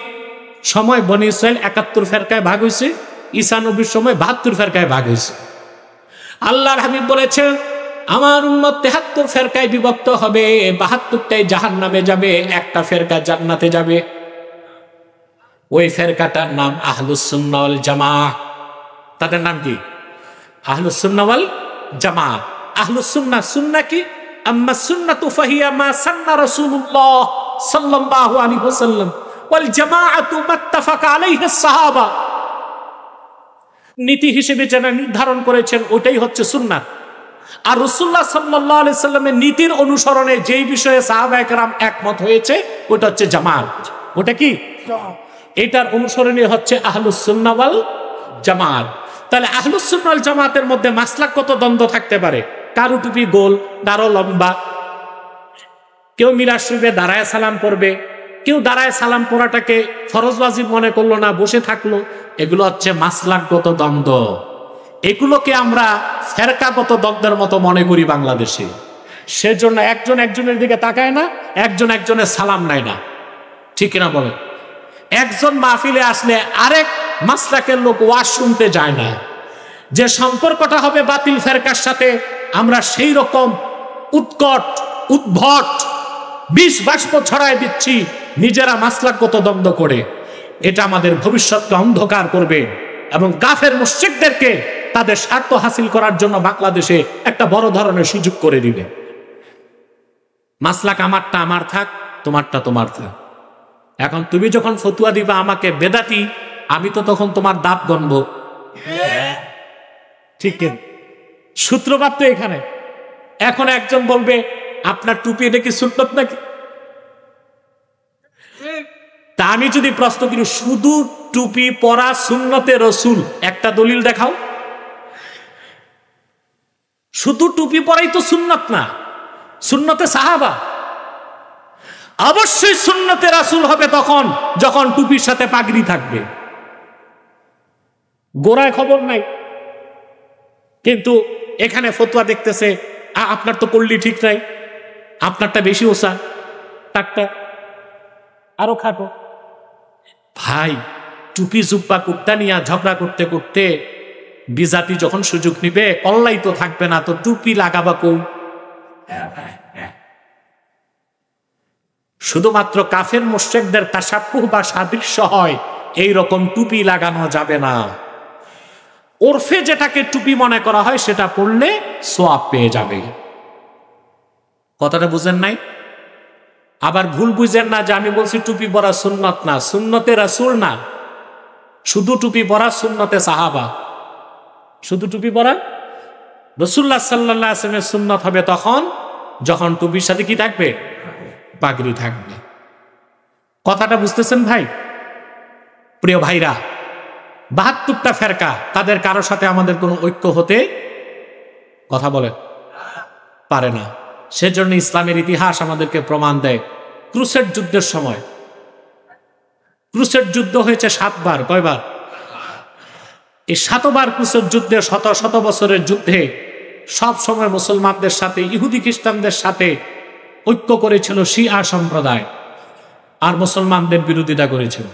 S1: সময় বনি ইসরাইল 71 ফেরকায় ভাগ হয়েছে, ঈসা নবীর সময় 72 ফেরকায় ভাগ হয়েছে। আল্লাহর হাবিব বলেছেন, আমার উম্মত 73 ফেরকায় বিভক্ত হবে, 72টাই জাহান্নামে যাবে, একটা ফেরকা জান্নাতে যাবে। ওই ফেরকাটার নাম আহলুস সুন্নাহ ওয়াল জামাআহ। তাদের নাম কি? আহলুস সুন্নাহ ওয়াল জামাআহ। আহলুস সুন্নাহ, সুন্নাহ কি? আম্মা সুন্নাতু ফাহিয়া মা সান্না রাসূলুল্লাহ সাল্লাল্লাহু আলাইহি ওয়াসাল্লাম ওয়াল জামাআতু মাত্তাফাকা আলাইহি সাহাবা। নীতি হিসেবে যারা নির্ধারণ করেছেন ওটাই হচ্ছে সুন্নাত। আর রাসূলুল্লাহ সাল্লাল্লাহু আলাইহি সাল্লামের নীতির অনুসরণে যেই বিষয়ে সাহাবায়ে কেরাম একমত হয়েছে ওটা হচ্ছে জামাত। ওটা কি? এটার অনুসরণে হচ্ছে আহলুস সুন্নাহ ওয়াল জামাত। তাহলে আহলুস সুন্নাহ ওয়াল জামাতের মধ্যে মাসলাকগত দ্বন্দ্ব থাকতে পারে। কারো টুপি গোল, কারো লম্বা, কেউ মিলাদ শরীফে দাঁড়ায় সালাম পড়বে, কেউ দাঁড়ায় সালাম পড়াটাকে ফরজ ওয়াজিব মনে করলো না, বসে থাকলো। এগুলো হচ্ছে মাসলাকগত দ্বন্দ্ব। এগুলোকে আমরা ফেরকাগত দ্বন্দ্বের মতো মনে করি বাংলাদেশে। সেজন্য একজন একজনের দিকে তাকায় না, একজন একজনের সালাম নেয় না, ঠিক কিনা বলে? একজন মাহফিলে আসলে আরেক মাসলাকের লোক ওয়াজ শুনতে যায় না। যে সম্পর্কটা হবে বাতিল ফেরকার সাথে, আমরা সেই রকম উৎকট উদ্ভট বিষ বাষ্প ছড়ায় দিচ্ছি নিজেরা মাসলাকগত দ্বন্দ্ব করে। এটা আমাদের ভবিষ্যৎকে অন্ধকার করবে এবং কাফের মুশরিকদেরকে তাদের স্বার্থ হাসিল করার জন্য বাংলাদেশে একটা বড় ধরনের সুযোগ করে দিবে। মাসলাক আমারটা আমার থাক, তোমারটা তোমার থাক। এখন তুমি যখন ফতুয়া দিবা আমাকে বেদাতি, আমি তো তখন তোমার দাঁত গণব, ঠিক কিনা? সূত্রপাত তো এখানে। এখন একজন বলবে আপনার টুপি এটা কি সুন্নত নাকি? তা আমি যদি প্রশ্ন করি শুধু টুপি পরা সুন্নতে রসুল, একটা দলিল দেখাও। শুধু টুপি পরাই তো সুন্নত না, সুন্নতে সাহাবা। অবশ্যই সুন্নতে রাসূল হবে তখন যখন টুপির সাথে পাগড়ি থাকবে। গোড়ায় খবর নাই, কিন্তু এখানে ফতোয়া দেখতেছে আপনার তো করলি ঠিক নাই, আপনারটা বেশি ওসা, তারটা আরো খাটো। ভাই, টুপি জুব্বা কুর্তা নিয়ে ঝগড়া করতে করতে বিজাতি যখন সুযোগ নিবে, কল্লাই তো থাকবে না, তো টুপি লাগাবা কৌ? শুধুমাত্র কাফের মুশরিকদের তাশাব্বুহ বা সাদৃশ্য হয় এই রকম টুপি লাগানো যাবে না। ওরফে যেটাকে টুপি মনে করা হয় সেটা পড়লে সওয়াব পেয়ে যাবে। কথাটা বুঝেন নাই? আবার ভুল বুঝেন না যে আমি বলছি টুপি পরা সুন্নত না, সুন্নতে রাসূল না, শুধু টুপি পরা সুন্নতে সাহাবা। শুধু টুপি পরা রাসূলুল্লাহ সাল্লাল্লাহু আলাইহি ওয়াসাল্লামের সুন্নত হবে তখন যখন টুপির সাথে কি থাকবে? পাগড়ি থাকবে। কথাটা বুঝতেছেন ভাই? প্রিয় ভাইরা, 72টা ফেরকা, তাদের কারো সাথে আমাদের কোনো ঐক্য হতে কথা বলে পারে না। সেজন্য ইসলামের ইতিহাস আমাদেরকে প্রমাণ দেয়। ক্রুসেড যুদ্ধের সময়, ক্রুসেড যুদ্ধ হয়েছে 7 বার। কয়বার? এই 7 বার ক্রুসেড যুদ্ধে, শত শত বছরের যুদ্ধে সব সময় মুসলমানদের সাথে ইহুদি খ্রিস্টানদের সাথে ঐক্য করেছিল শিয়া সম্প্রদায়, আর মুসলমানদের বিরোধিতা করেছিল।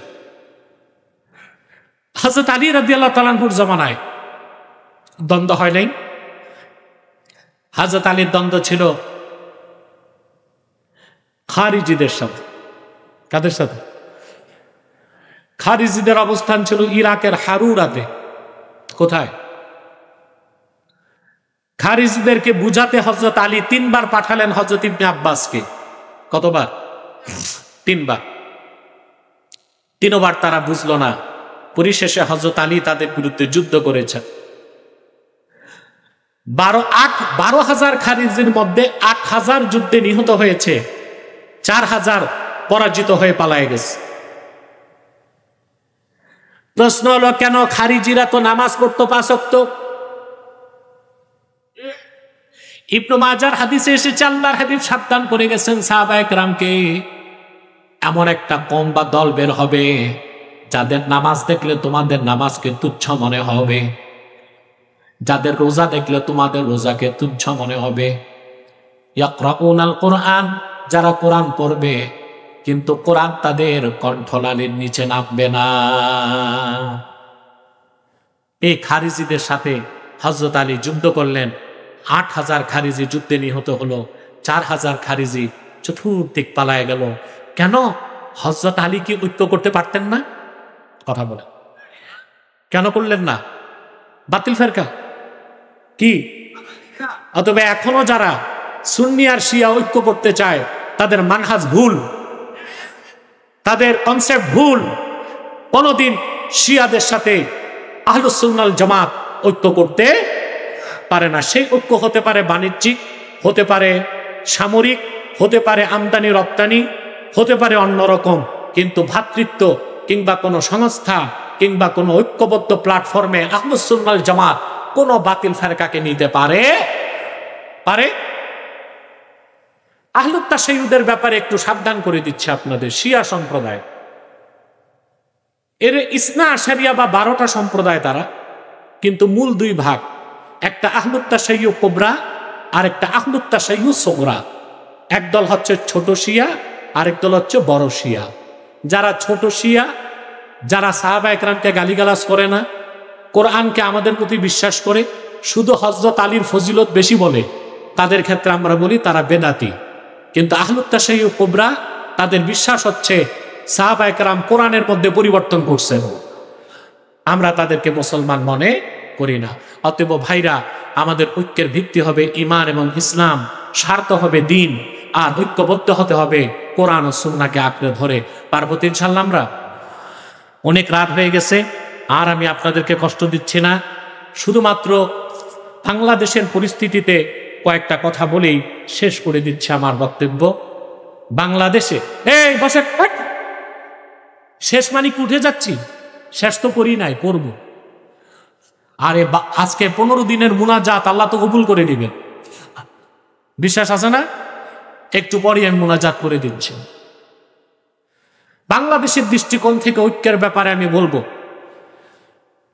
S1: হযরত আলী রাদিয়াল্লাহু তাআলা আনহুর জামানায় দ্বন্দ্ব হয় নাই। হযরত আলীর দ্বন্দ্ব ছিল খারিজিদের সাথে। কাদের সাথে? খারিজিদের অবস্থান ছিল ইরাকের হারুরাতে। কোথায়? খারিজিদেরকে বুঝাতে হযরত আলী 3 বার পাঠালেন হযরত ইবনে আব্বাসকে। কতবার? 3 বার। 3 বার তারা বুঝলো না। পরিশেষে হযরত আলী তাদের বিরুদ্ধে যুদ্ধ করেছেন। 12,000 খারিজির মধ্যে 8,000 যুদ্ধে নিহত হয়েছে, 4,000 পরাজিত হয়ে পালায়ে গেছে। প্রশ্ন হলো, কেন? খারিজিরা তো নামাজ পড়তো 5 ওয়াক্ত। ইবনে মাজার হাদিসে এসেছে, আল্লাহর হাবিব সাবধান করে গেছেন সাহাবায়ে কেরামকে, এমন একটা কওম বা দল বের হবে যাদের নামাজ দেখলে তোমাদের নামাজকে তুচ্ছ মনে হবে, যাদের রোজা দেখলে তোমাদের রোজাকে তুচ্ছ মনে হবে। ইয়াকরাউনাল কোরআন, যারা কোরআন পড়বে কিন্তু কোরআন তাদের কণ্ঠনালীর নিচে নামবে না। এই খারিজিদের সাথে হযরত আলী যুদ্ধ করলেন। 8,000 খারিজি যুদ্ধে নিহত হলো, 4,000 খারিজি চতুর্দিক পালায় গেল। কেন? হযরত আলী কি ঐক্য করতে পারতেন না? কথা বলে কেন করলেন না? বাতিল ফেরকা কি? অথবা এখনো যারা সুন্নি আর শিয়া ঐক্য করতে চায় তাদের মানহাজ ভুল, তাদের কনসেপ্ট ভুল। কোনদিন শিয়াদের সাথে আহলুস সুন্নাহ ওয়াল জামাত ঐক্য করতে পারে না। সেই ঐক্য হতে পারে বাণিজ্যিক, হতে পারে সামরিক, হতে পারে আমদানি রপ্তানি, হতে পারে অন্যরকম, কিন্তু ভ্রাতৃত্ব কিংবা কোনো সংস্থা কিংবা কোনো ঐক্যবদ্ধ প্ল্যাটফর্মে আহলুস সুন্নাহ ওয়াল জামাত কোনো বাতিল ফেরকাকে নিতে পারে? আহলুত তাশাইয়ুদের ব্যাপারে একটু সাবধান করে দিচ্ছে আপনাদের। শিয়া সম্প্রদায় এর ইসনা আশারিয়া বা 12টা সম্প্রদায় তারা, কিন্তু মূল 2 ভাগ, একটা আহলুত তাশাইয়্যু কুবরা আর একটা আহলুত তাশাইয়্যু সুগরা। একদল হচ্ছে ছোট শিয়া, আরেক দল হচ্ছে বড় শিয়া। যারা ছোট শিয়া, যারা সাহাবায়ে কেরামকে গালিগালাজ করে না, কোরআনকে আমাদের প্রতি বিশ্বাস করে, শুধু হযরত আলীর ফজিলত বেশি বলে, তাদের ক্ষেত্রে আমরা বলি তারা বেদাতি। কিন্তু আহলুত তাশাইয়্যু কুবরা, তাদের বিশ্বাস হচ্ছে সাহাবায়ে কেরাম কোরআনের মধ্যে পরিবর্তন করছেন, আমরা তাদেরকে মুসলমান মনে করি না। অতএব ভাইরা, আমাদের ঐক্যের ভিত্তি হবে ঈমান এবং ইসলাম, স্বার্থ হবে দ্বীন, আর ঐক্যবদ্ধ হতে হবে কোরআন ও সুন্নাহকে আঁকড়ে ধরে। পারবো তো ইনশাআল্লাহ আমরা? অনেক রাত হয়ে গেছে, আর আমি আপনাদেরকে কষ্ট দিচ্ছি না। শুধুমাত্র বাংলাদেশের পরিস্থিতিতে কয়েকটা কথা বলেই শেষ করে দিচ্ছি আমার বক্তব্য। বাংলাদেশে বসে শেষ মানে কি উঠে যাচ্ছি? শেষ তো করি নাই, করব। আরে আজকে 15 দিনের মুনাজাত আল্লাহ তো কবুল করে দিবেন, বিশ্বাস আছে না? একটু পরে আমি মুনাজাত করে দিচ্ছি। বাংলাদেশের দৃষ্টিকোণ থেকে ঐক্যের ব্যাপারে আমি বলবো,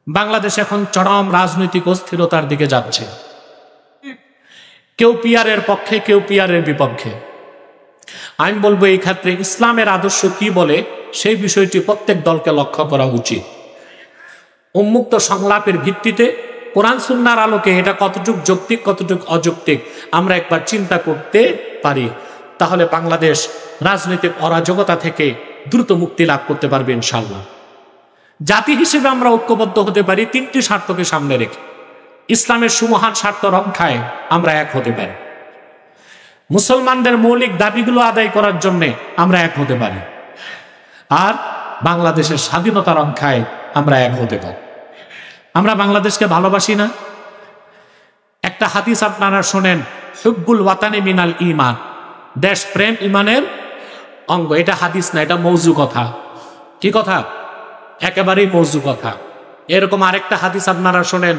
S1: বাংলাদেশ এখন চরম রাজনৈতিক অস্থিরতার দিকে যাচ্ছে। কেউ পিয়ারের পক্ষে, কেউ পিয়ারের বিপক্ষে। আমি বলবো এই ক্ষেত্রে ইসলামের আদর্শ কি বলে সেই বিষয়টি প্রত্যেক দলকে লক্ষ্য করা উচিত। উন্মুক্ত সংলাপের ভিত্তিতে কোরআন সুন্নাহর আলোকে এটা কতটুক যৌক্তিক, কতটুক অযৌক্তিক আমরা একবার চিন্তা করতে পারি, তাহলে বাংলাদেশ রাজনৈতিক অরাজকতা থেকে দ্রুত মুক্তি লাভ করতে পারবে ইনশাআল্লাহ। জাতি হিসেবে আমরা ঐক্যবদ্ধ হতে পারি 3টি স্বার্থকে সামনে রেখে। ইসলামের সুমহান স্বার্থ রক্ষায় আমরা এক হতে পারি, মুসলমানদের মৌলিক দাবিগুলো আদায় করার জন্য আমরা এক হতে পারি, আর বাংলাদেশের স্বাধীনতা রক্ষায় আমরা এক হতে পারি। আমরা বাংলাদেশকে ভালোবাসি না? একটা হাদিস আপনারা শোনেন, হুব্বুল ওয়াতানি মিনাল ঈমান, দেশ প্রেম ঈমানের অঙ্গ। এটা হাদিস না, এটা মৌজু কথা। কি কথা? একেবারেই মৌজু কথা। এরকম আরেকটা হাদিস আপনারা শোনেন,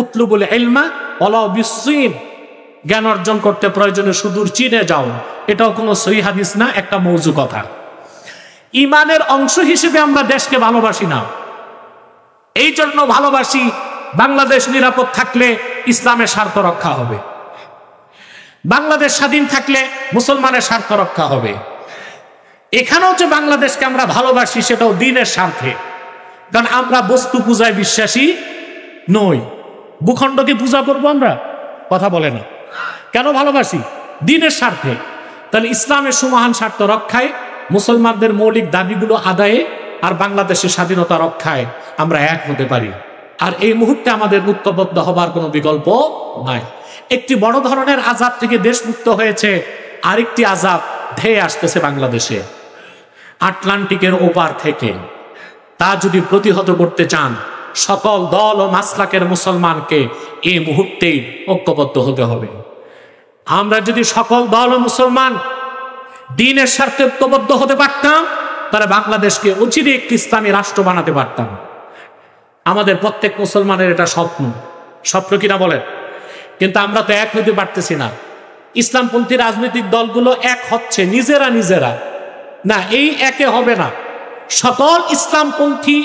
S1: উতলুবুল ইলমা ওয়ালাউ বিসসিন, জ্ঞান অর্জন করতে প্রয়োজনে সুদূর চীনে যাও। এটাও কোনো সহিহ হাদিস না, একটা মৌজু কথা। ঈমানের অংশ হিসেবে আমরা দেশকে ভালোবাসি না। এই জন্য ভালোবাসি, বাংলাদেশ নিরাপদ থাকলে ইসলামের স্বার্থ রক্ষা হবে, বাংলাদেশ স্বাধীন থাকলে মুসলমানের স্বার্থ রক্ষা হবে। এখানেও যে বাংলাদেশকে আমরা ভালোবাসি সেটাও দ্বীনের স্বার্থে, কারণ আমরা বস্তু পূজায় বিশ্বাসী নই। ভূখণ্ডকে পূজা করবো আমরা? কথা বলে না। কেন ভালোবাসি? দ্বীনের স্বার্থে। তাহলে ইসলামের সুমহান স্বার্থ রক্ষায়, মুসলমানদের মৌলিক দাবিগুলো আদায়ে আর বাংলাদেশের স্বাধীনতা রক্ষায় আমরা এক হতে পারি। আর এই মুহূর্তে আমাদের ঐক্যবদ্ধ হবার কোনো বিকল্প নাই। একটি বড় ধরনের আযাব থেকে দেশ মুক্ত হয়েছে, আরেকটি আযাব ধেয়ে আসতেছে বাংলাদেশে আটলান্টিকের ওপার থেকে। তা যদি প্রতিহত করতে চান, সকল দল ও মাসলাকের মুসলমানকে এই মুহূর্তেই ঐক্যবদ্ধ হতে হবে। আমরা যদি সকল দল ও মুসলমান দ্বীনের স্বার্থে ঐক্যবদ্ধ হতে পারতাম, তাহলে বাংলাদেশকে অচিরে একটি ইসলামী রাষ্ট্র বানাতে পারতাম। আমাদের প্রত্যেক মুসলমানের এটা স্বপ্ন, স্বপ্ন কিনা বলেন? কিন্তু আমরা তো এক হতে পারতেছি না। ইসলামপন্থী রাজনৈতিক দলগুলো এক হচ্ছে নিজেরা নিজেরা, না, এই একে হবে না। সকল ইসলামপন্থী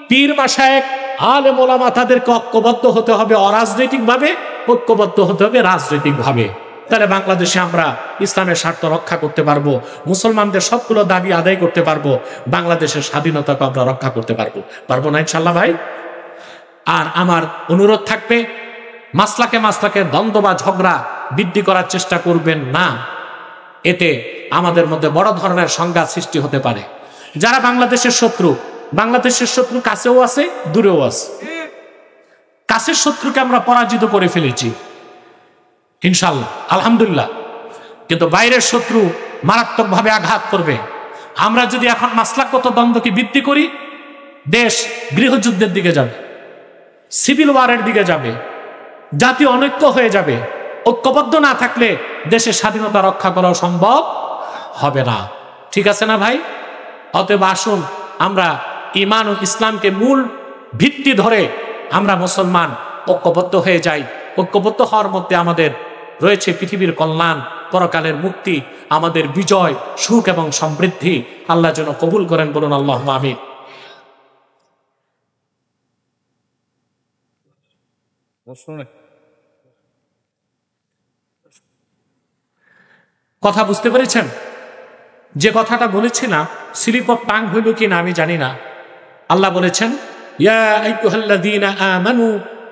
S1: পীর মাশায়েখ আলেম ওলামা তাদেরকে ঐক্যবদ্ধ হতে হবে অরাজনৈতিকভাবে, ঐক্যবদ্ধ হতে হবে রাজনৈতিকভাবে। তাহলে বাংলাদেশে আমরা ইসলামের স্বার্থ রক্ষা করতে পারবো, মুসলমানদের সবগুলো দাবি আদায় করতে পারবো, বাংলাদেশের স্বাধীনতাকে আমরা রক্ষা করতে পারবো না ইনশাল্লাহ ভাই? আর আমার অনুরোধ থাকবে, মাসলাকে দ্বন্দ্ব বা ঝগড়া বৃদ্ধি করার চেষ্টা করবেন না। এতে আমাদের মধ্যে বড় ধরনের সংঘাত সৃষ্টি হতে পারে। যারা বাংলাদেশের শত্রু কাছেও আছে, দূরেও আছে। কাছের শত্রুকে আমরা পরাজিত করে ফেলেছি ইনশাল্লাহ, আলহামদুলিল্লাহ। কিন্তু বাইরের শত্রু মারাত্মকভাবে আঘাত করবে। আমরা যদি এখন মাসলাকগত দ্বন্দ্বকে বৃদ্ধি করি, দেশ গৃহযুদ্ধের দিকে যাবে, সিভিল ওয়ারের দিকে যাবে, জাতীয় অনৈক্য হয়ে যাবে। ঐক্যবদ্ধ না থাকলে দেশের স্বাধীনতা রক্ষা করা সম্ভব হবে না। ঠিক আছে না ভাই? অতএব আসুন আমরা ঈমান ও ইসলামকে মূল ভিত্তি ধরে আমরা মুসলমান ঐক্যবদ্ধ হয়ে যাই। ঐক্যবদ্ধ হওয়ার মধ্যে আমাদের রয়েছে পৃথিবীর কল্যাণ, পরকালের মুক্তি, আমাদের বিজয়, সুখ এবং সমৃদ্ধি। আল্লাহ যেন কবুল করেন, বলুন আল্লাহুম্মা আমিন। কথা বুঝতে পেরেছেন? যে কথাটা বলেছিলাম স্লিপ অফ টাং হইল কিনা আমি জানি না। আল্লাহ বলেছেন, ইয়া আইয়ুহাল্লাযীনা আমানু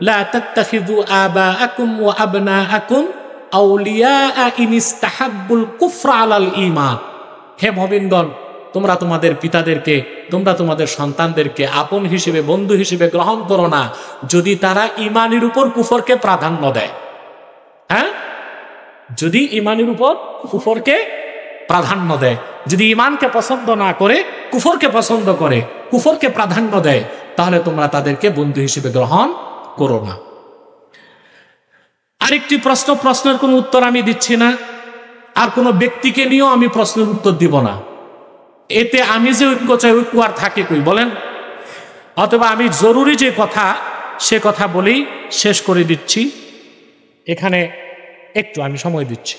S1: লা তাত্তাখিযু আবাআকুম ওয়া আবনাআকুম আউলিয়া ইন ইসতাহাব্বুল কুফরা আলাল ঈমান। হে মুমিনগণ, তোমরা তোমাদের পিতাদেরকে, তোমরা তোমাদের সন্তানদেরকে আপন হিসেবে, বন্ধু হিসেবে গ্রহণ করো না যদি তারা ঈমানের উপর কুফরকে প্রাধান্য দেয়। হ্যাঁ, যদি ঈমানের উপর কুফরকে প্রাধান্য দেয়, যদি ঈমানকে পছন্দ না করে কুফরকে পছন্দ করে, কুফরকে প্রাধান্য দেয়, তাহলে তোমরা তাদেরকে বন্ধু হিসেবে গ্রহণ করো না। আরেকটি প্রশ্নের কোনো উত্তর আমি দিচ্ছি না, আর কোনো ব্যক্তিকে নিয়েও আমি প্রশ্নের উত্তর দিব না। এতে আমি যে ঐক্য চাই, ঐক্য আর থাকে কই বলেন? অথবা আমি জরুরি যে কথা, সে কথা বলেই শেষ করে দিচ্ছি। এখানে একটু আমি সময় দিচ্ছি।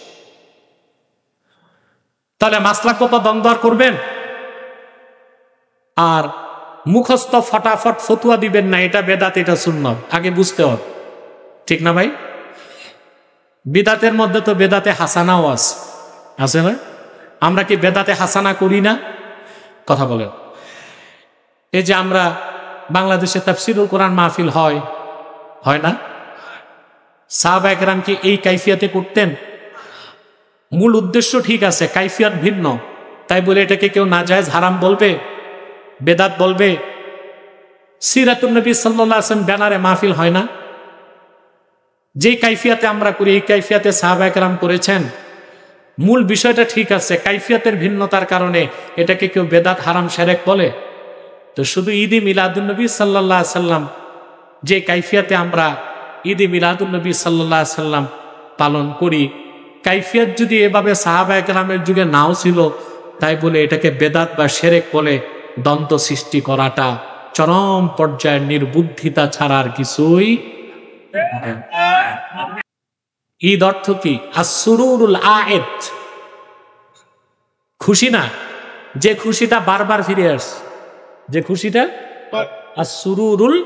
S1: তাহলে মাসলাকগত দ্বন্দ্ব আর করবেন, আর মুখস্থ ফটাফট ফতুয়া দিবেন না, এটা বেদাত, এটা সুন্নাত, আগে বুঝতে হবে। ঠিক না ভাই? বিদাতের মধ্যে তো বেদাতে হাসানাও আছে না? আমরা কি বেদাতে হাসানা করি না? কথা বলেন। এই যে আমরা বাংলাদেশে তাফসীরুল কোরআন মাহফিল হয় না? সাহাবায়ে কেরাম কি এই কাইফিয়াতে করতেন? মূল উদ্দেশ্য ঠিক আছে, কাইফিয়াত ভিন্ন। তাই বলে এটাকে কেউ নাজায়েজ হারাম বলবে, বেদাত বলবে? সিরাতুন নবী সাল্লাল্লাহু আলাইহি ওয়াসাল্লাম ব্যানারে মাহফিল হয় না? যে কাইফিয়াতে আমরা করি, এই কাইফিয়াতে সাহাবায়ে কেরাম করেছেন। মূল বিষয়টা ঠিক আছে, কাইফিয়াতের ভিন্নতার কারণে এটাকে কেউ বেদাত হারাম শিরক বলে? তো শুধু ঈদে মিলাদুন্নবী সাল্লাল্লাহু আলাইহি ওয়াসাল্লাম যে কাইফিয়াতে আমরা ঈদে মিলাদুন্নবী সাল্লাল্লাহু আলাইহি ওয়াসাল্লাম পালন করি, কাইফিয়াত যদি এভাবে সাহাবায়ে কেরামের যুগে নাও ছিল, তাই বলে এটাকে বেদাত বা শিরক বলে দ্বন্দ্ব সৃষ্টি করাটা চরম পর্যায়ের নির্বুদ্ধিতা ছাড়া আর কিছুই। ঈদ অর্থ কি? আসরুরুল আয়েদ, খুশি না, যে খুশিটা বারবার ফিরে আসে, যে খুশিটা আসরুরুল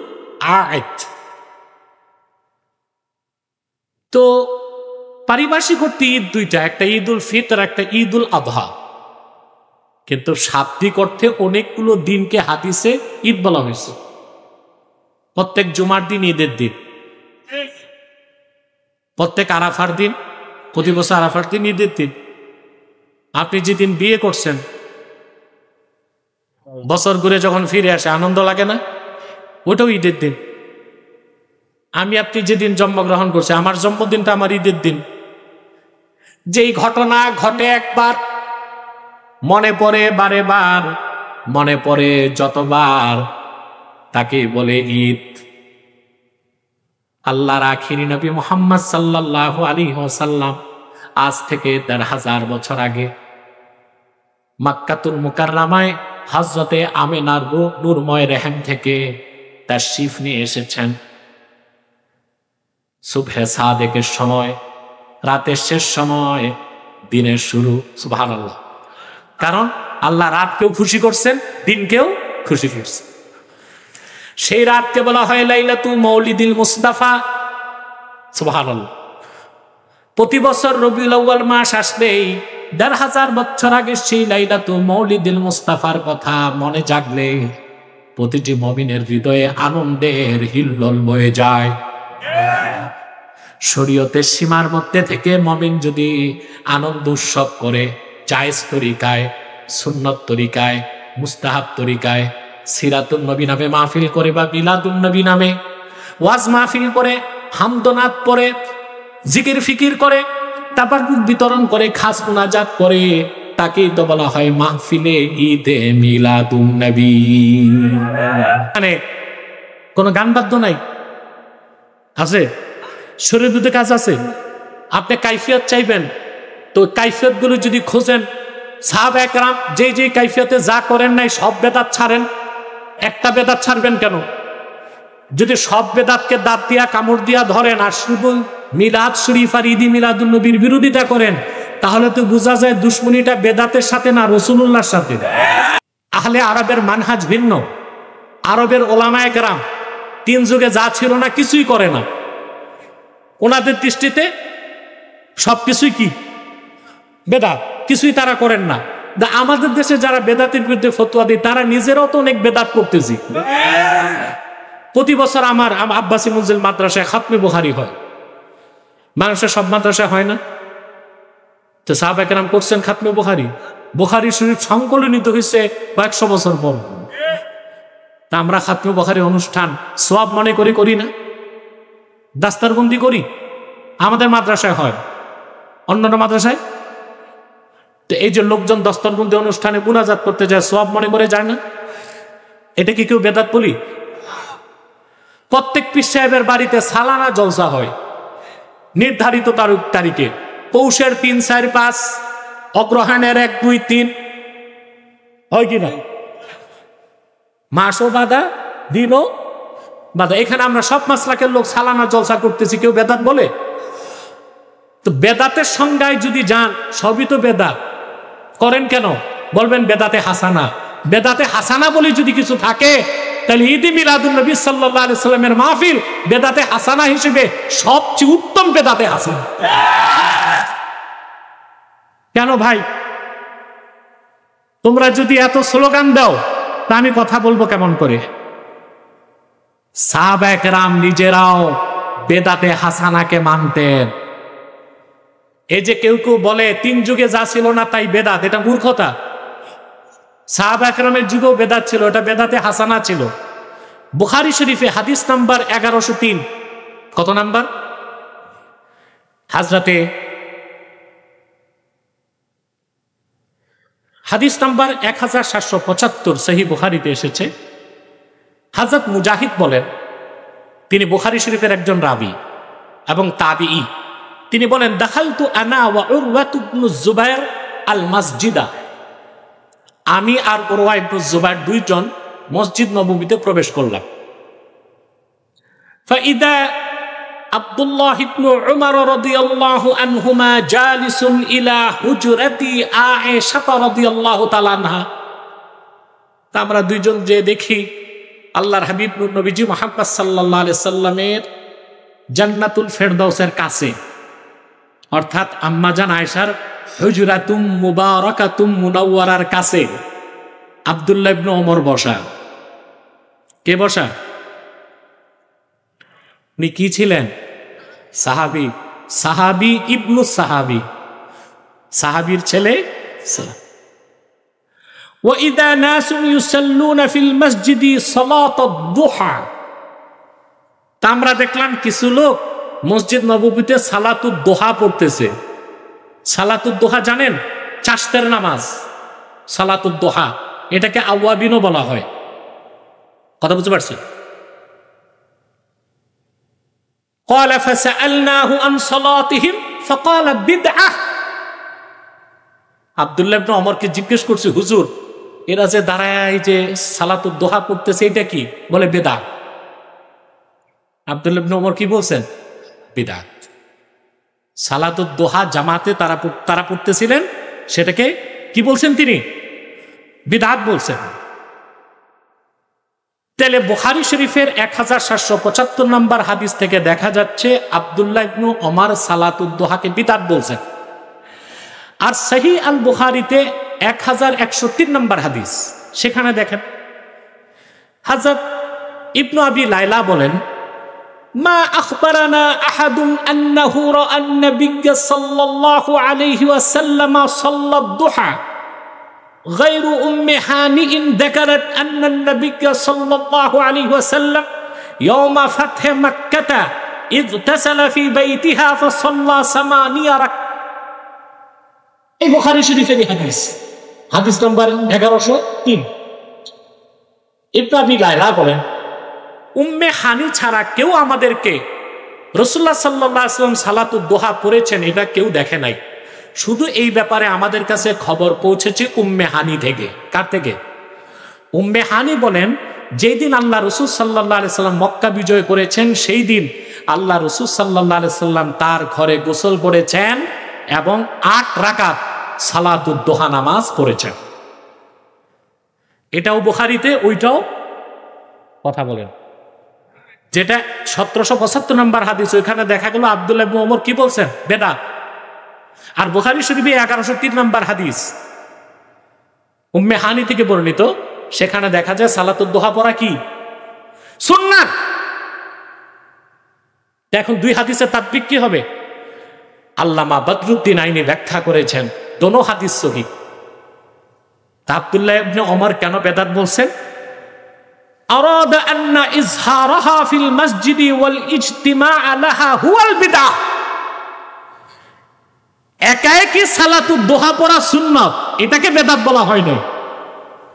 S1: আয়েদ। তো পারিভাষিক অর্থে ঈদ দুইটা, একটা ঈদুল ফিতর, একটা ঈদুল আযহা। কিন্তু শাব্দিক অর্থে অনেকগুলো দিনকে হাদিসে ঈদ বলা হয়েছে। প্রত্যেক জুমার দিন ঈদের দিন, প্রত্যেক আরাফার দিন, প্রতি বছর আরাফার দিন ঈদের দিন। আপনি যেদিন বিয়ে করছেন বছর ঘুরে যখন ফিরে আসে আনন্দ লাগে না? ওটাও ঈদের দিন। আমি আপনি যেদিন জন্মগ্রহণ করছি, আমার জন্মদিনটা আমার ঈদের দিন। যেই ঘটনা ঘটে একবার, মনে পড়ে বারে বার, মনে পড়ে যতবার, তাকে বলে ঈদ। আল্লাহর আখিরি নবী মুহাম্মদ সাল্লাল্লাহু আলাইহি ওয়াসাল্লাম আজ থেকে ১৫০০ বছর আগে মক্কাতুল মুকাররমায় হযরতে আমিনার নূরময় রেহেম থেকে তাশরীফ নিয়ে এসেছেন। সুবহে সাদেকের সময়, রাতের শেষ সময়, দিনের শুরু। সুবহানাল্লাহ। কারণ আল্লাহ রাতকেও খুশি করছেন, দিনকেও খুশি করছেন। সেই রাতকে বলা হয় লাইলাতুল মাউলিদিল মুস্তাফা। সুবহানাল্লাহ। প্রতি বছর রবিউল আউয়াল মাস আসলেই ১৫০০ বছর আগে সেই লাইলাতুল মাউলিদিল মুস্তাফার কথা মনে জাগলে প্রতিটি মুমিনের হৃদয়ে আনন্দের হিল্লোল বয়ে যায়। শরীয়তের সীমার মধ্যে থেকে মুমিন যদি আনন্দ উৎসব করে, জায়েজ তরিকায়, সুন্নত তরিকায়, মুস্তাহাব তরিকায়, সিরাতুন নবী নামে মাহফিল করে বা মিলাদুন নবী নামে ওয়াজ মাহফিল করে, হামদনাত পড়ে, জিকির ফিকির করে, তাবারুক বিতরণ করে, খাস মুনাজাত করে, তাকেই তো বলা হয় মাহফিলে ঈদে মিলাদুন নবী। মানে কোনো গান বাদ্য নাই, আছে? শরীর দুটো কাজ আছে। আপনি কাইফিয়ত চাইবেন, তো কাইফিয়ত গুলো যদি খোঁজেন, সাহাবা একরাম যে যে কাইফিয়তে যা করেন নাই সব বেদাত ছাড়েন। একটা বেদাত ছাড়বেন কেন? যদি সব বেদাতকে দাঁত দিয়া কামড় দিয়া ধরেন আর শুধু মিলাদ শরীফ আর ঈদি মিলাদুন নবীর বিরোধিতা করেন, তাহলে তো বোঝা যায় দুশ্মনীটা বেদাতের সাথে না, রাসূলুল্লাহর সাথে। আহলে আরবের মানহাজ ভিন্ন। আরবের ওলামায়ে কেরাম 3 যুগে যা ছিল না কিছুই করে না। ওনাদের দৃষ্টিতে সবকিছুই কি বেদাত, কিছুই তারা করেন না। আমাদের দেশে যারা বেদাতের বিরুদ্ধে ফতোয়া দেয় তারা নিজেরাও তো অনেক বেদাত করতেছি। প্রতি বছর আমার আব্বাসী মুনজিল মাদ্রাসায় খাতমে বুখারী হয়। মানুষের সব মাদ্রাসায় হয় না। তো সাহাবা কেরাম করছেন খাতমে বুখারী। বুখারী শরীফ সংকলনিত হয়েছে কয়েকশো বছর পর। তা আমরা খাতমে বুখারী অনুষ্ঠান সওয়াব মনে করি, করি না? দাস্তারবন্দি করি। আমাদের মাদ্রাসায় হয়, অন্যান্য মাদ্রাসায়? তো এই যে লোকজন দস্তরবন্দি অনুষ্ঠানে মুনাজাত করতে যায়, সওয়াব মনে করে যায় না? এটা কি কেউ বেদাত বলি? প্রত্যেক পীর সাহেবের বাড়িতে সালানা জলসা হয় নির্ধারিত তারিখে, পৌষের 3, 4, 5, অগ্রহায়ণের 1, 2, 3, হয় কি না? মাসও বাধা, দিনও বাধা। এখানে আমরা সব মাসলাকের লোক সালানা জলসা করতেছি, কেউ বেদাত বলে? তো বেদাতের সংজ্ঞায় যদি যান, সবই তো বেদাত। করেন কেন? বলবেন বেদাতে হাসানা। বেদাতে হাসানা বলে যদি কিছু থাকে, তাহলে ঈদে মিলাদুন নবী সাল্লাল্লাহু আলাইহি সাল্লামের মাহফিল বেদাতে হাসানা হিসেবে সবচেয়ে উত্তম বেদাতে হাসানা। কেন ভাই? তোমরা যদি এত স্লোগান দাও, তা আমি কথা বলবো কেমন করে? সাহাবা কেরাম নিজেরাও বেদাতে হাসানাকে মানতেন। এই যে কেউ কেউ বলে 3 যুগে যা ছিল না তাই বেদাত, এটা মূর্খতা। সাহাবা কেরামের যুগেও বেদাত ছিল, এটা বেদাতে হাসানা ছিল। বুখারী শরীফে হাদিস নাম্বার 1103, কত নাম্বার? হাদিস নাম্বার 1775 সহিহ বুখারীতে এসেছে। হযরত মুজাহিদ বলেন, তিনি বুখারী শরীফের একজন রাবী এবং তাবিঈ। তিনি বলেন, দাখালতু আনা ওয়া উরওয়াতু ইবনু যুবাইর আল মসজিদা। আমি আর উরওয়া ইবনু যুবাইর 2 জন মসজিদ নববীতে প্রবেশ করলাম। ফাইদা আব্দুল্লাহ ইবনু উমর রাদিয়াল্লাহু আনহুমা জালিসুন ইলা হুজরাতি আয়েশা রাদিয়াল্লাহু তাআলা আনহা। তা আমরা 2 জন যে দেখি আল্লাহর হাবিব নবীজি মুহাম্মদ সাল্লাল্লাহু আলাইহি সাল্লামের জান্নাতুল ফেরদাউসের কাছে, অর্থাৎ আম্মাজান আয়েশার হুজরাতুম মুবারাকাতুম মুনাওয়ারার কাছে আব্দুল্লাহ ইবনে ওমর বসা। কে বসা? উনি কি ছিলেন? সাহাবী। সাহাবী ইবনু সাহাবী, সাহাবীর ছেলে। وإذا ناس يصلون في المسجد صلاة الضحى তা আমরা দেখলাম কিছু লোক মসজিদ নববীতে সালাতুদ দোহা পড়তেছে। সালাতুদ দোহা জানেন? চাশতের নামাজ সালাতুদ দোহা, এটাকে আওয়াবিনও বলা হয়। কথা বুঝতে পারছেন? قال فسألناه عن صلاتهم فقال بدعة। আব্দুল্লাহ ইবনে ওমরকে জিজ্ঞেস করছি, হুজুর এরা যে দাঁড়ায় যে সালাতুদ দোহা পড়তেছে এটা কি? বলে বেদাত। আব্দুল্লাহ ইবনে ওমর কি বলছেন? বিদআত। সালাতুদ দোহা জামাতে তারা পড়তেছিলেন, সেটাকে কি বলছেন তিনি? বিদআত বলছেন। তাহলে বুখারী শরীফের 1775 নম্বর হাদিস থেকে দেখা যাচ্ছে আব্দুল্লাহ ইবনে ওমর সালাতুদ দোহাকে বিদআত বলছেন। আর সহিহ আল বুখারীতে 1103 নম্বর হাদিস, সেখানে দেখেন হযরত ইবনে আবি লাইলা বলেন, মা আখবারানা আহাদুন আন্নাহু রাআ আন-নবিয়্য সাল্লাল্লাহু আলাইহি ওয়াসাল্লাম সাল্লাত দুহা غير أم هانئ ذكرت أن النبي صلى الله عليه وسلم يوم فتح مكة اغتسل في بيتها فصلى 8 ركعات। এই বুখারী শরীফের হাদিস, হাদিস নম্বর 1103। ইবনে আবি লাইলা বলেন, উম্মে হানি ছাড়া কেউ আমাদেরকে রাসূলুল্লাহ সাল্লাল্লাহু আলাইহি ওয়াসাল্লাম সালাতুদ দোহা পড়েছেন এটা কেউ দেখে নাই। শুধু এই ব্যাপারে আমাদের কাছে খবর পৌঁছেছে উম্মে হানি থেকে। কার থেকে? উম্মে হানি বলেন, যেই দিন আল্লাহ রাসূল সাল্লাল্লাহু আলাইহি ওয়াসাল্লাম মক্কা বিজয় করেছেন সেই দিন আল্লাহ রাসূল সাল্লাল্লাহু আলাইহি ওয়াসাল্লাম তার ঘরে গোসল করেছেন এবং 8 রাকাত সালাতুদ দোহা নামাজ পড়েছেন। এটাও বুখারীতে, ওইটাও কথা বলেন যেটা 1775 নম্বর হাদিস, ওইখানে দেখা গেল আব্দুল্লাহ ইবনে ওমর কি বলছেন? বেদাত। আর বুখারী শরীফে 1103 নম্বর হাদিস উম্মে হানি থেকে বর্ণিত, সেখানে দেখা যায় সালাতুদ দোহা পড়া কি? সুন্নাত। এখন দুই হাদিসের তাৎবিক কি হবে? আল্লামা বদরুদ্দিন আইনি ব্যাখ্যা করেছেন দোনো হাদিস সহিহ। আব্দুল্লাহ ইবনে ওমর কেন বেদাত বলছেন? আরাদা আন্না ইজহারাহা ফিল মসজিদি ওয়াল ইজতিমা' লাহা হুয়াল বিদআহ। একাকি সালাতুদ দোহা পড়া সুন্নাত, এটাকে বেদাত বলা হয় না,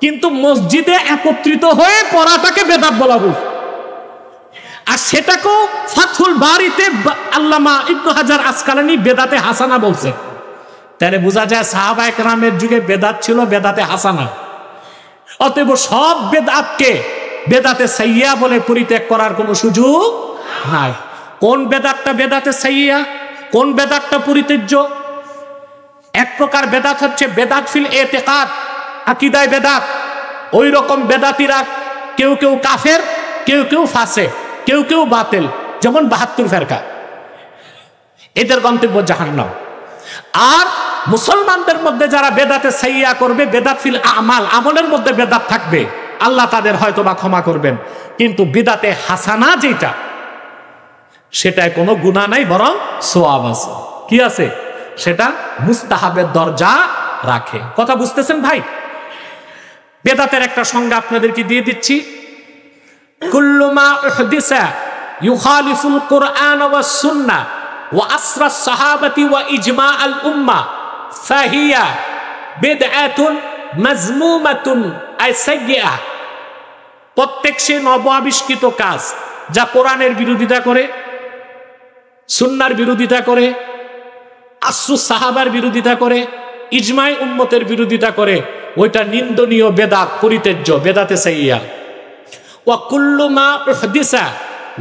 S1: কিন্তু মসজিদে একত্রিত হয়ে পড়াটাকে বেদাত বলা হয়। আর সেটাকেও ফাতহুল বারিতে আল্লামা ইবনে হাজার আসকালানী বেদাতে হাসানা বলছে। তাহলে বোঝা যায় সাহাবায়ে কেরামের যুগে বেদাত ছিল বেদাতে হাসানা। অতএব সব বেদাতকে বেদাতে সাইয়্যা বলে পরিত্যাগ করার কোনো সুযোগ নাই। কোন বেদাতটা বেদাতে সাইয়্যা, কোন বেদাতটা পরিত্যাজ্য? এক প্রকার বেদাত হচ্ছে বেদাত ফিল ইতিকাদ, আকীদায় বেদাত। ওই রকম বেদাতীরা কেউ কেউ কাফের, কেউ কেউ ফাসিক, কেউ কেউ বাতিল, যেমন 72 ফেরকা, এদের গন্তব্য জাহান্নাম। আর মুসলমানদের মধ্যে যারা বেদাতে সাইয়্যা করবে, বেদাত ফিল আমাল, আমলের মধ্যে বেদাত থাকবে, আল্লাহ তাদের হয়তো বা ক্ষমা করবেন, কিন্তু বিদাতে হাসানা যেটা, সেটায় কোনো গুনাহ নাই, বরং সওয়াব আছে। কি আছে? সেটা মুস্তাহাবের দরজা রাখে। কথা বুঝতেছেন ভাই? বেদাতের একটা সংজ্ঞা আপনাদেরকে দিয়ে দিচ্ছি। কুল্লু মা উহদিসা ইউখালিফুল কুরআন ওয়াস সুন্নাহ ওয়া আসরা সাহাবাতি ওয়া ইজমা আল উম্মাহ ফাহিয়া বিদআতুন মাজমুমাতুন আই সাইয়্যা। প্রত্যেক সে নব আবিষ্কৃত কাজ যা কোরআনের বিরোধিতা করে, সুন্নাহর বিরোধিতা করে, আসরুস সাহাবার বিরোধিতা করে, ইজমাই উম্মতের বিরোধিতা করে, ওইটা নিন্দনীয় বেদাত, পরিত্যাজ্য, বেদাতে সাইয়্যা। ওয়া কুল্লু মা উহদিসা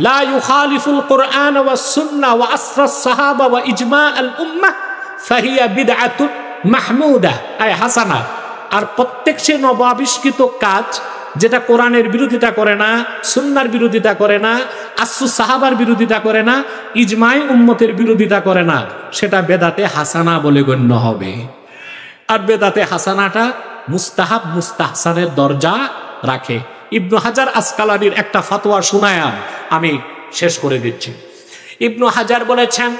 S1: লা ইউখালিফুল কুরআন ওয়াস সুন্নাহ ওয়া আসরাস সাহাবা ওয়া ইজমা আল উম্মাহ ফাহিয়া বিদআতুন মাহমুদা আই হাসানা। আর প্রত্যেক সে নব আবিষ্কৃত কাজ যেটা কোরআনের বিরোধিতা করে না, সুন্নাহর বিরোধিতা করে না, আসরুস সাহাবার বিরোধিতা করে না, ইজমাই উম্মতের বিরোধিতা করে না, সেটা বেদাতে হাসানা বলে গণ্য হবে। আর বেদাতে হাসানাটা মুস্তাহাব মুস্তাহসানের দরজা রাখে। ইবনু হাজার আসকালানির একটা ফতোয়া শোনায়া আমি শেষ করে দিচ্ছি। ইবনু হাজার বলেছেন,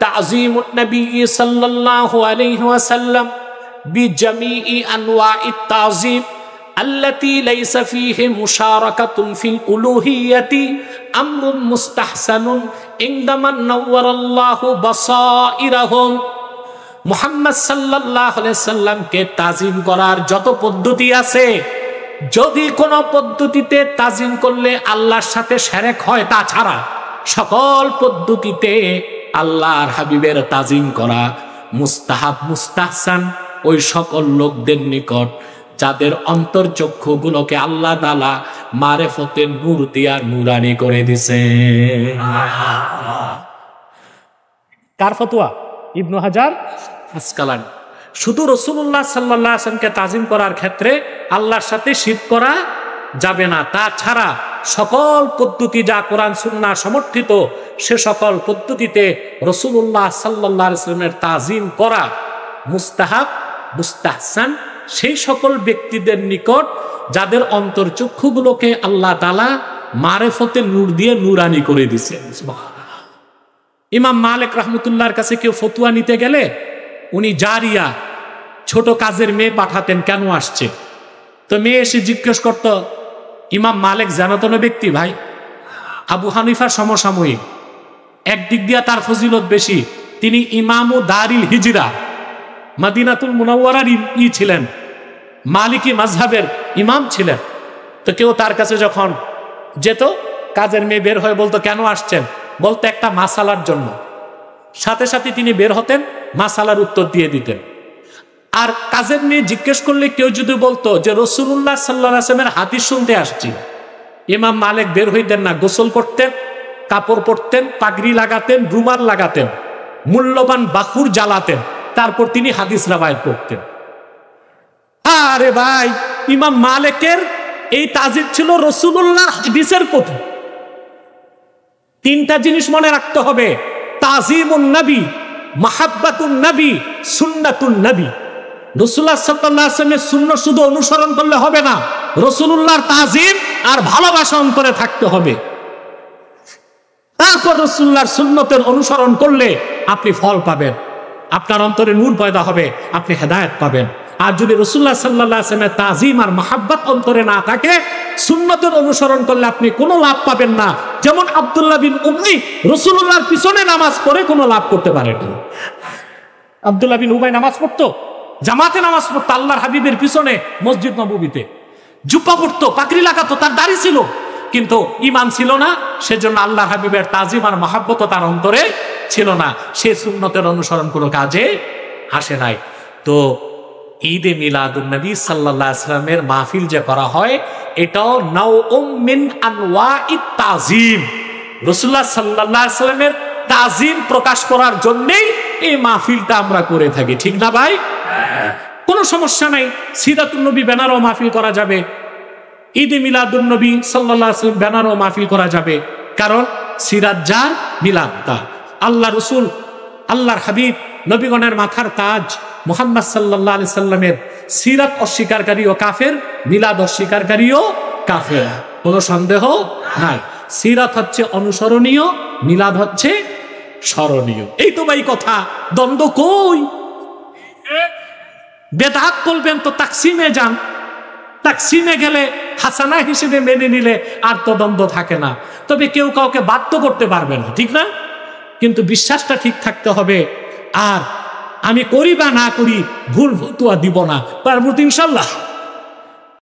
S1: তাযীমুন নবী সাল্লাল্লাহু আলাইহি ওয়াসাল্লাম বিজামিই আনওয়াইত তাযীম আল্লাতী লাইসা ফীহি মুশারাকাতুন ফিল উলুহিয়্যাতি আমরুন মুস্তাহসানুন ইনদামান নাওয়ারাল্লাহু বাসাইরাহুম। মুহাম্মদ সাল্লাল্লাহু আলাইহি সাল্লামকে তাজিম করার যত পদ্ধতি আছে, যদি কোনো পদ্ধতিতে তাজিম করলে আল্লাহর সাথে শিরক হয়, তা ছাড়া সকল পদ্ধতিতে আল্লাহর হাবিবের তাজিম করা মুস্তাহাব মুস্তাহসান ওই সকল লোকদের নিকট যাদের অন্তর্চক্ষুগুলোকে আল্লাহ তাআলা মারিফতের নূর দিয়া নূরানি করে দিয়েছে। কার ফতোয়া? ইবনে হাজার আসকালানী। শুধু রাসূলুল্লাহ সাল্লাল্লাহু আলাইহি ওয়াসাল্লামকে তাজিম করার ক্ষেত্রে আল্লাহর সাথে শিরক করা যাবে না, তাছাড়া সকল পদ্ধতি যা কোরআন সুন্নাহ সমর্থিত সে সকল পদ্ধতিতে রাসূলুল্লাহ সাল্লাল্লাহু আলাইহি ওয়াসাল্লামের তাজিম করা মুস্তাহাব মুস্তাহসান সেই সকল ব্যক্তিদের নিকট যাদের অন্তর্চক্ষুগুলোকে আল্লাহ তাআলা মারিফতের নূর দিয়ে নূরানি করে দিয়েছে। ইমাম মালিক রাহমাতুল্লাহর কাছে কেউ ফতোয়া নিতে গেলে উনি জারিয়া ছোট কাজের মেয়ে পাঠাতেন, কেন আসছে? তো মেয়ে এসে জিজ্ঞেস করত, ইমাম মালিক জানাতন ব্যক্তি ভাই, আবু হানিফার সমসাময়িক, একদিক দিয়া তার ফজিলত বেশি, তিনি ইমামু দারিল হিজরা মদিনাতুল মুনাওয়ারার ছিলেন, মালিকি মাযহাবের ইমাম ছিলেন। তো কেউ তার কাছে যখন যেত, কাজের মেয়ে বের হয়ে বলতো কেন আসছেন, বলতো একটা মাসালার জন্য, সাথে সাথে তিনি বের হতেন, মাসালার উত্তর দিয়ে দিতেন। আর কাজের মেয়ে জিজ্ঞেস করলে কেউ যদি বলতো যে রাসূলুল্লাহ সাল্লাল্লাহু আলাইহি ওয়াসাল্লামের হাদিস শুনতে আসছি, ইমাম মালিক বের হইতেন না, গোসল করতেন, কাপড় পরতেন, পাগড়ি লাগাতেন, রুমাল লাগাতেন, মূল্যবান বাখুর জ্বালাতেন, তারপর তিনি হাদিস রাওয়ায়াত করতেন। আরে ভাই, ইমাম মালিকের এই তাজিদ ছিল রাসূলুল্লাহ হাদিসের প্রতি। তিনটা জিনিস মনে রাখতে হবে: তাজিমুন নবী, মাহাব্বাতুন নবী, সুন্নাতুন নবী। রাসূলুল্লাহ সাল্লাল্লাহু আলাইহি ওয়াসাল্লামের সুন্নাহ শুধু অনুসরণ করলে হবে না, রাসূলুল্লাহর তাজিম আর ভালোবাসা অন্তরে থাকতে হবে। তারপর রাসূলুল্লাহর সুন্নতের অনুসরণ করলে আপনি ফল পাবেন, আপনার অন্তরে নূর পয়দা হবে, আপনি হেদায়েত পাবেন। আর যদি রাসূলুল্লাহ সাল্লাল্লাহু আলাইহি ওয়াসাল্লামের তাজিম আর মাহাব্বত অন্তরে না থাকে, সুন্নতের অনুসরণ করলে আপনি কোনো লাভ পাবেন না। যেমন আব্দুল্লাহ বিন উবাই রাসূলুল্লাহর পিছনে নামাজ পড়ে কোনো লাভ করতে পারে না। আব্দুল্লাহ বিন উবাই নামাজ পড়তো, জামাতে নামাজ পড়তো, আল্লাহর হাবিবের পিছনে মসজিদ নববীতে, জুব্বা পড়তো, পাগড়ি লাগাতো, তার দাড়ি ছিল, কিন্তু ঈমান ছিল না। সেজন্য আল্লাহর হাবিবের তাজিম আর মাহাব্বত তার অন্তরে ছিল না, সে সুন্নতের অনুসরণ কোনো কাজে আসে নাই। তো ঈদে মিলাদুন নবী সাল্লাল্লাহু আলাইহি ওয়াসাল্লামের মাহফিল যে করা হয়, এটাও নাওউম মিন আনওয়াইত তাজিম, রাসূলুল্লাহ সাল্লাল্লাহু আলাইহি ওয়াসাল্লামের তাজিম প্রকাশ করার জন্যই এই মাহফিলটা আমরা করে থাকি, ঠিক না ভাই? কোনো সমস্যা নাই, সিরাতুন নবী ব্যানারও মাহফিল করা যাবে, ঈদে মিলাদুন নবী সাল্লাল্লাহু আলাইহি ওয়াসাল্লাম ব্যানারও মাহফিল করা যাবে, কারণ সিরাত যার মিলাদ তার। আল্লাহ রসুল, আল্লাহর হাবিব, নবীগণের মাথার তাজ মুহাম্মদ সাল্লাল্লাহু আলাইহি সাল্লামের সিরাত অস্বীকারীও কাফের, মিলাদ অস্বীকারীও কাফের, কোনো সন্দেহ নাই। সিরাত হচ্ছে অনুসরণীয়, মিলাদ হচ্ছে স্মরণীয়। এই তো ভাই কথা, দ্বন্দ্ব কই? বেদাত বলবেন তো তাকসিমে যান, তাকসিমে গেলে হাসানা হিসেবে মেনে নিলে আর তো দ্বন্দ্ব থাকে না। তবে কেউ কাউকে বাধ্য করতে পারবে না, ঠিক না? কিন্তু বিশ্বাসটা ঠিক থাকতে হবে। আর আমি করি বা না করি, ভুল ফতোয়া দিব না, পারবো ইনশাল্লাহ।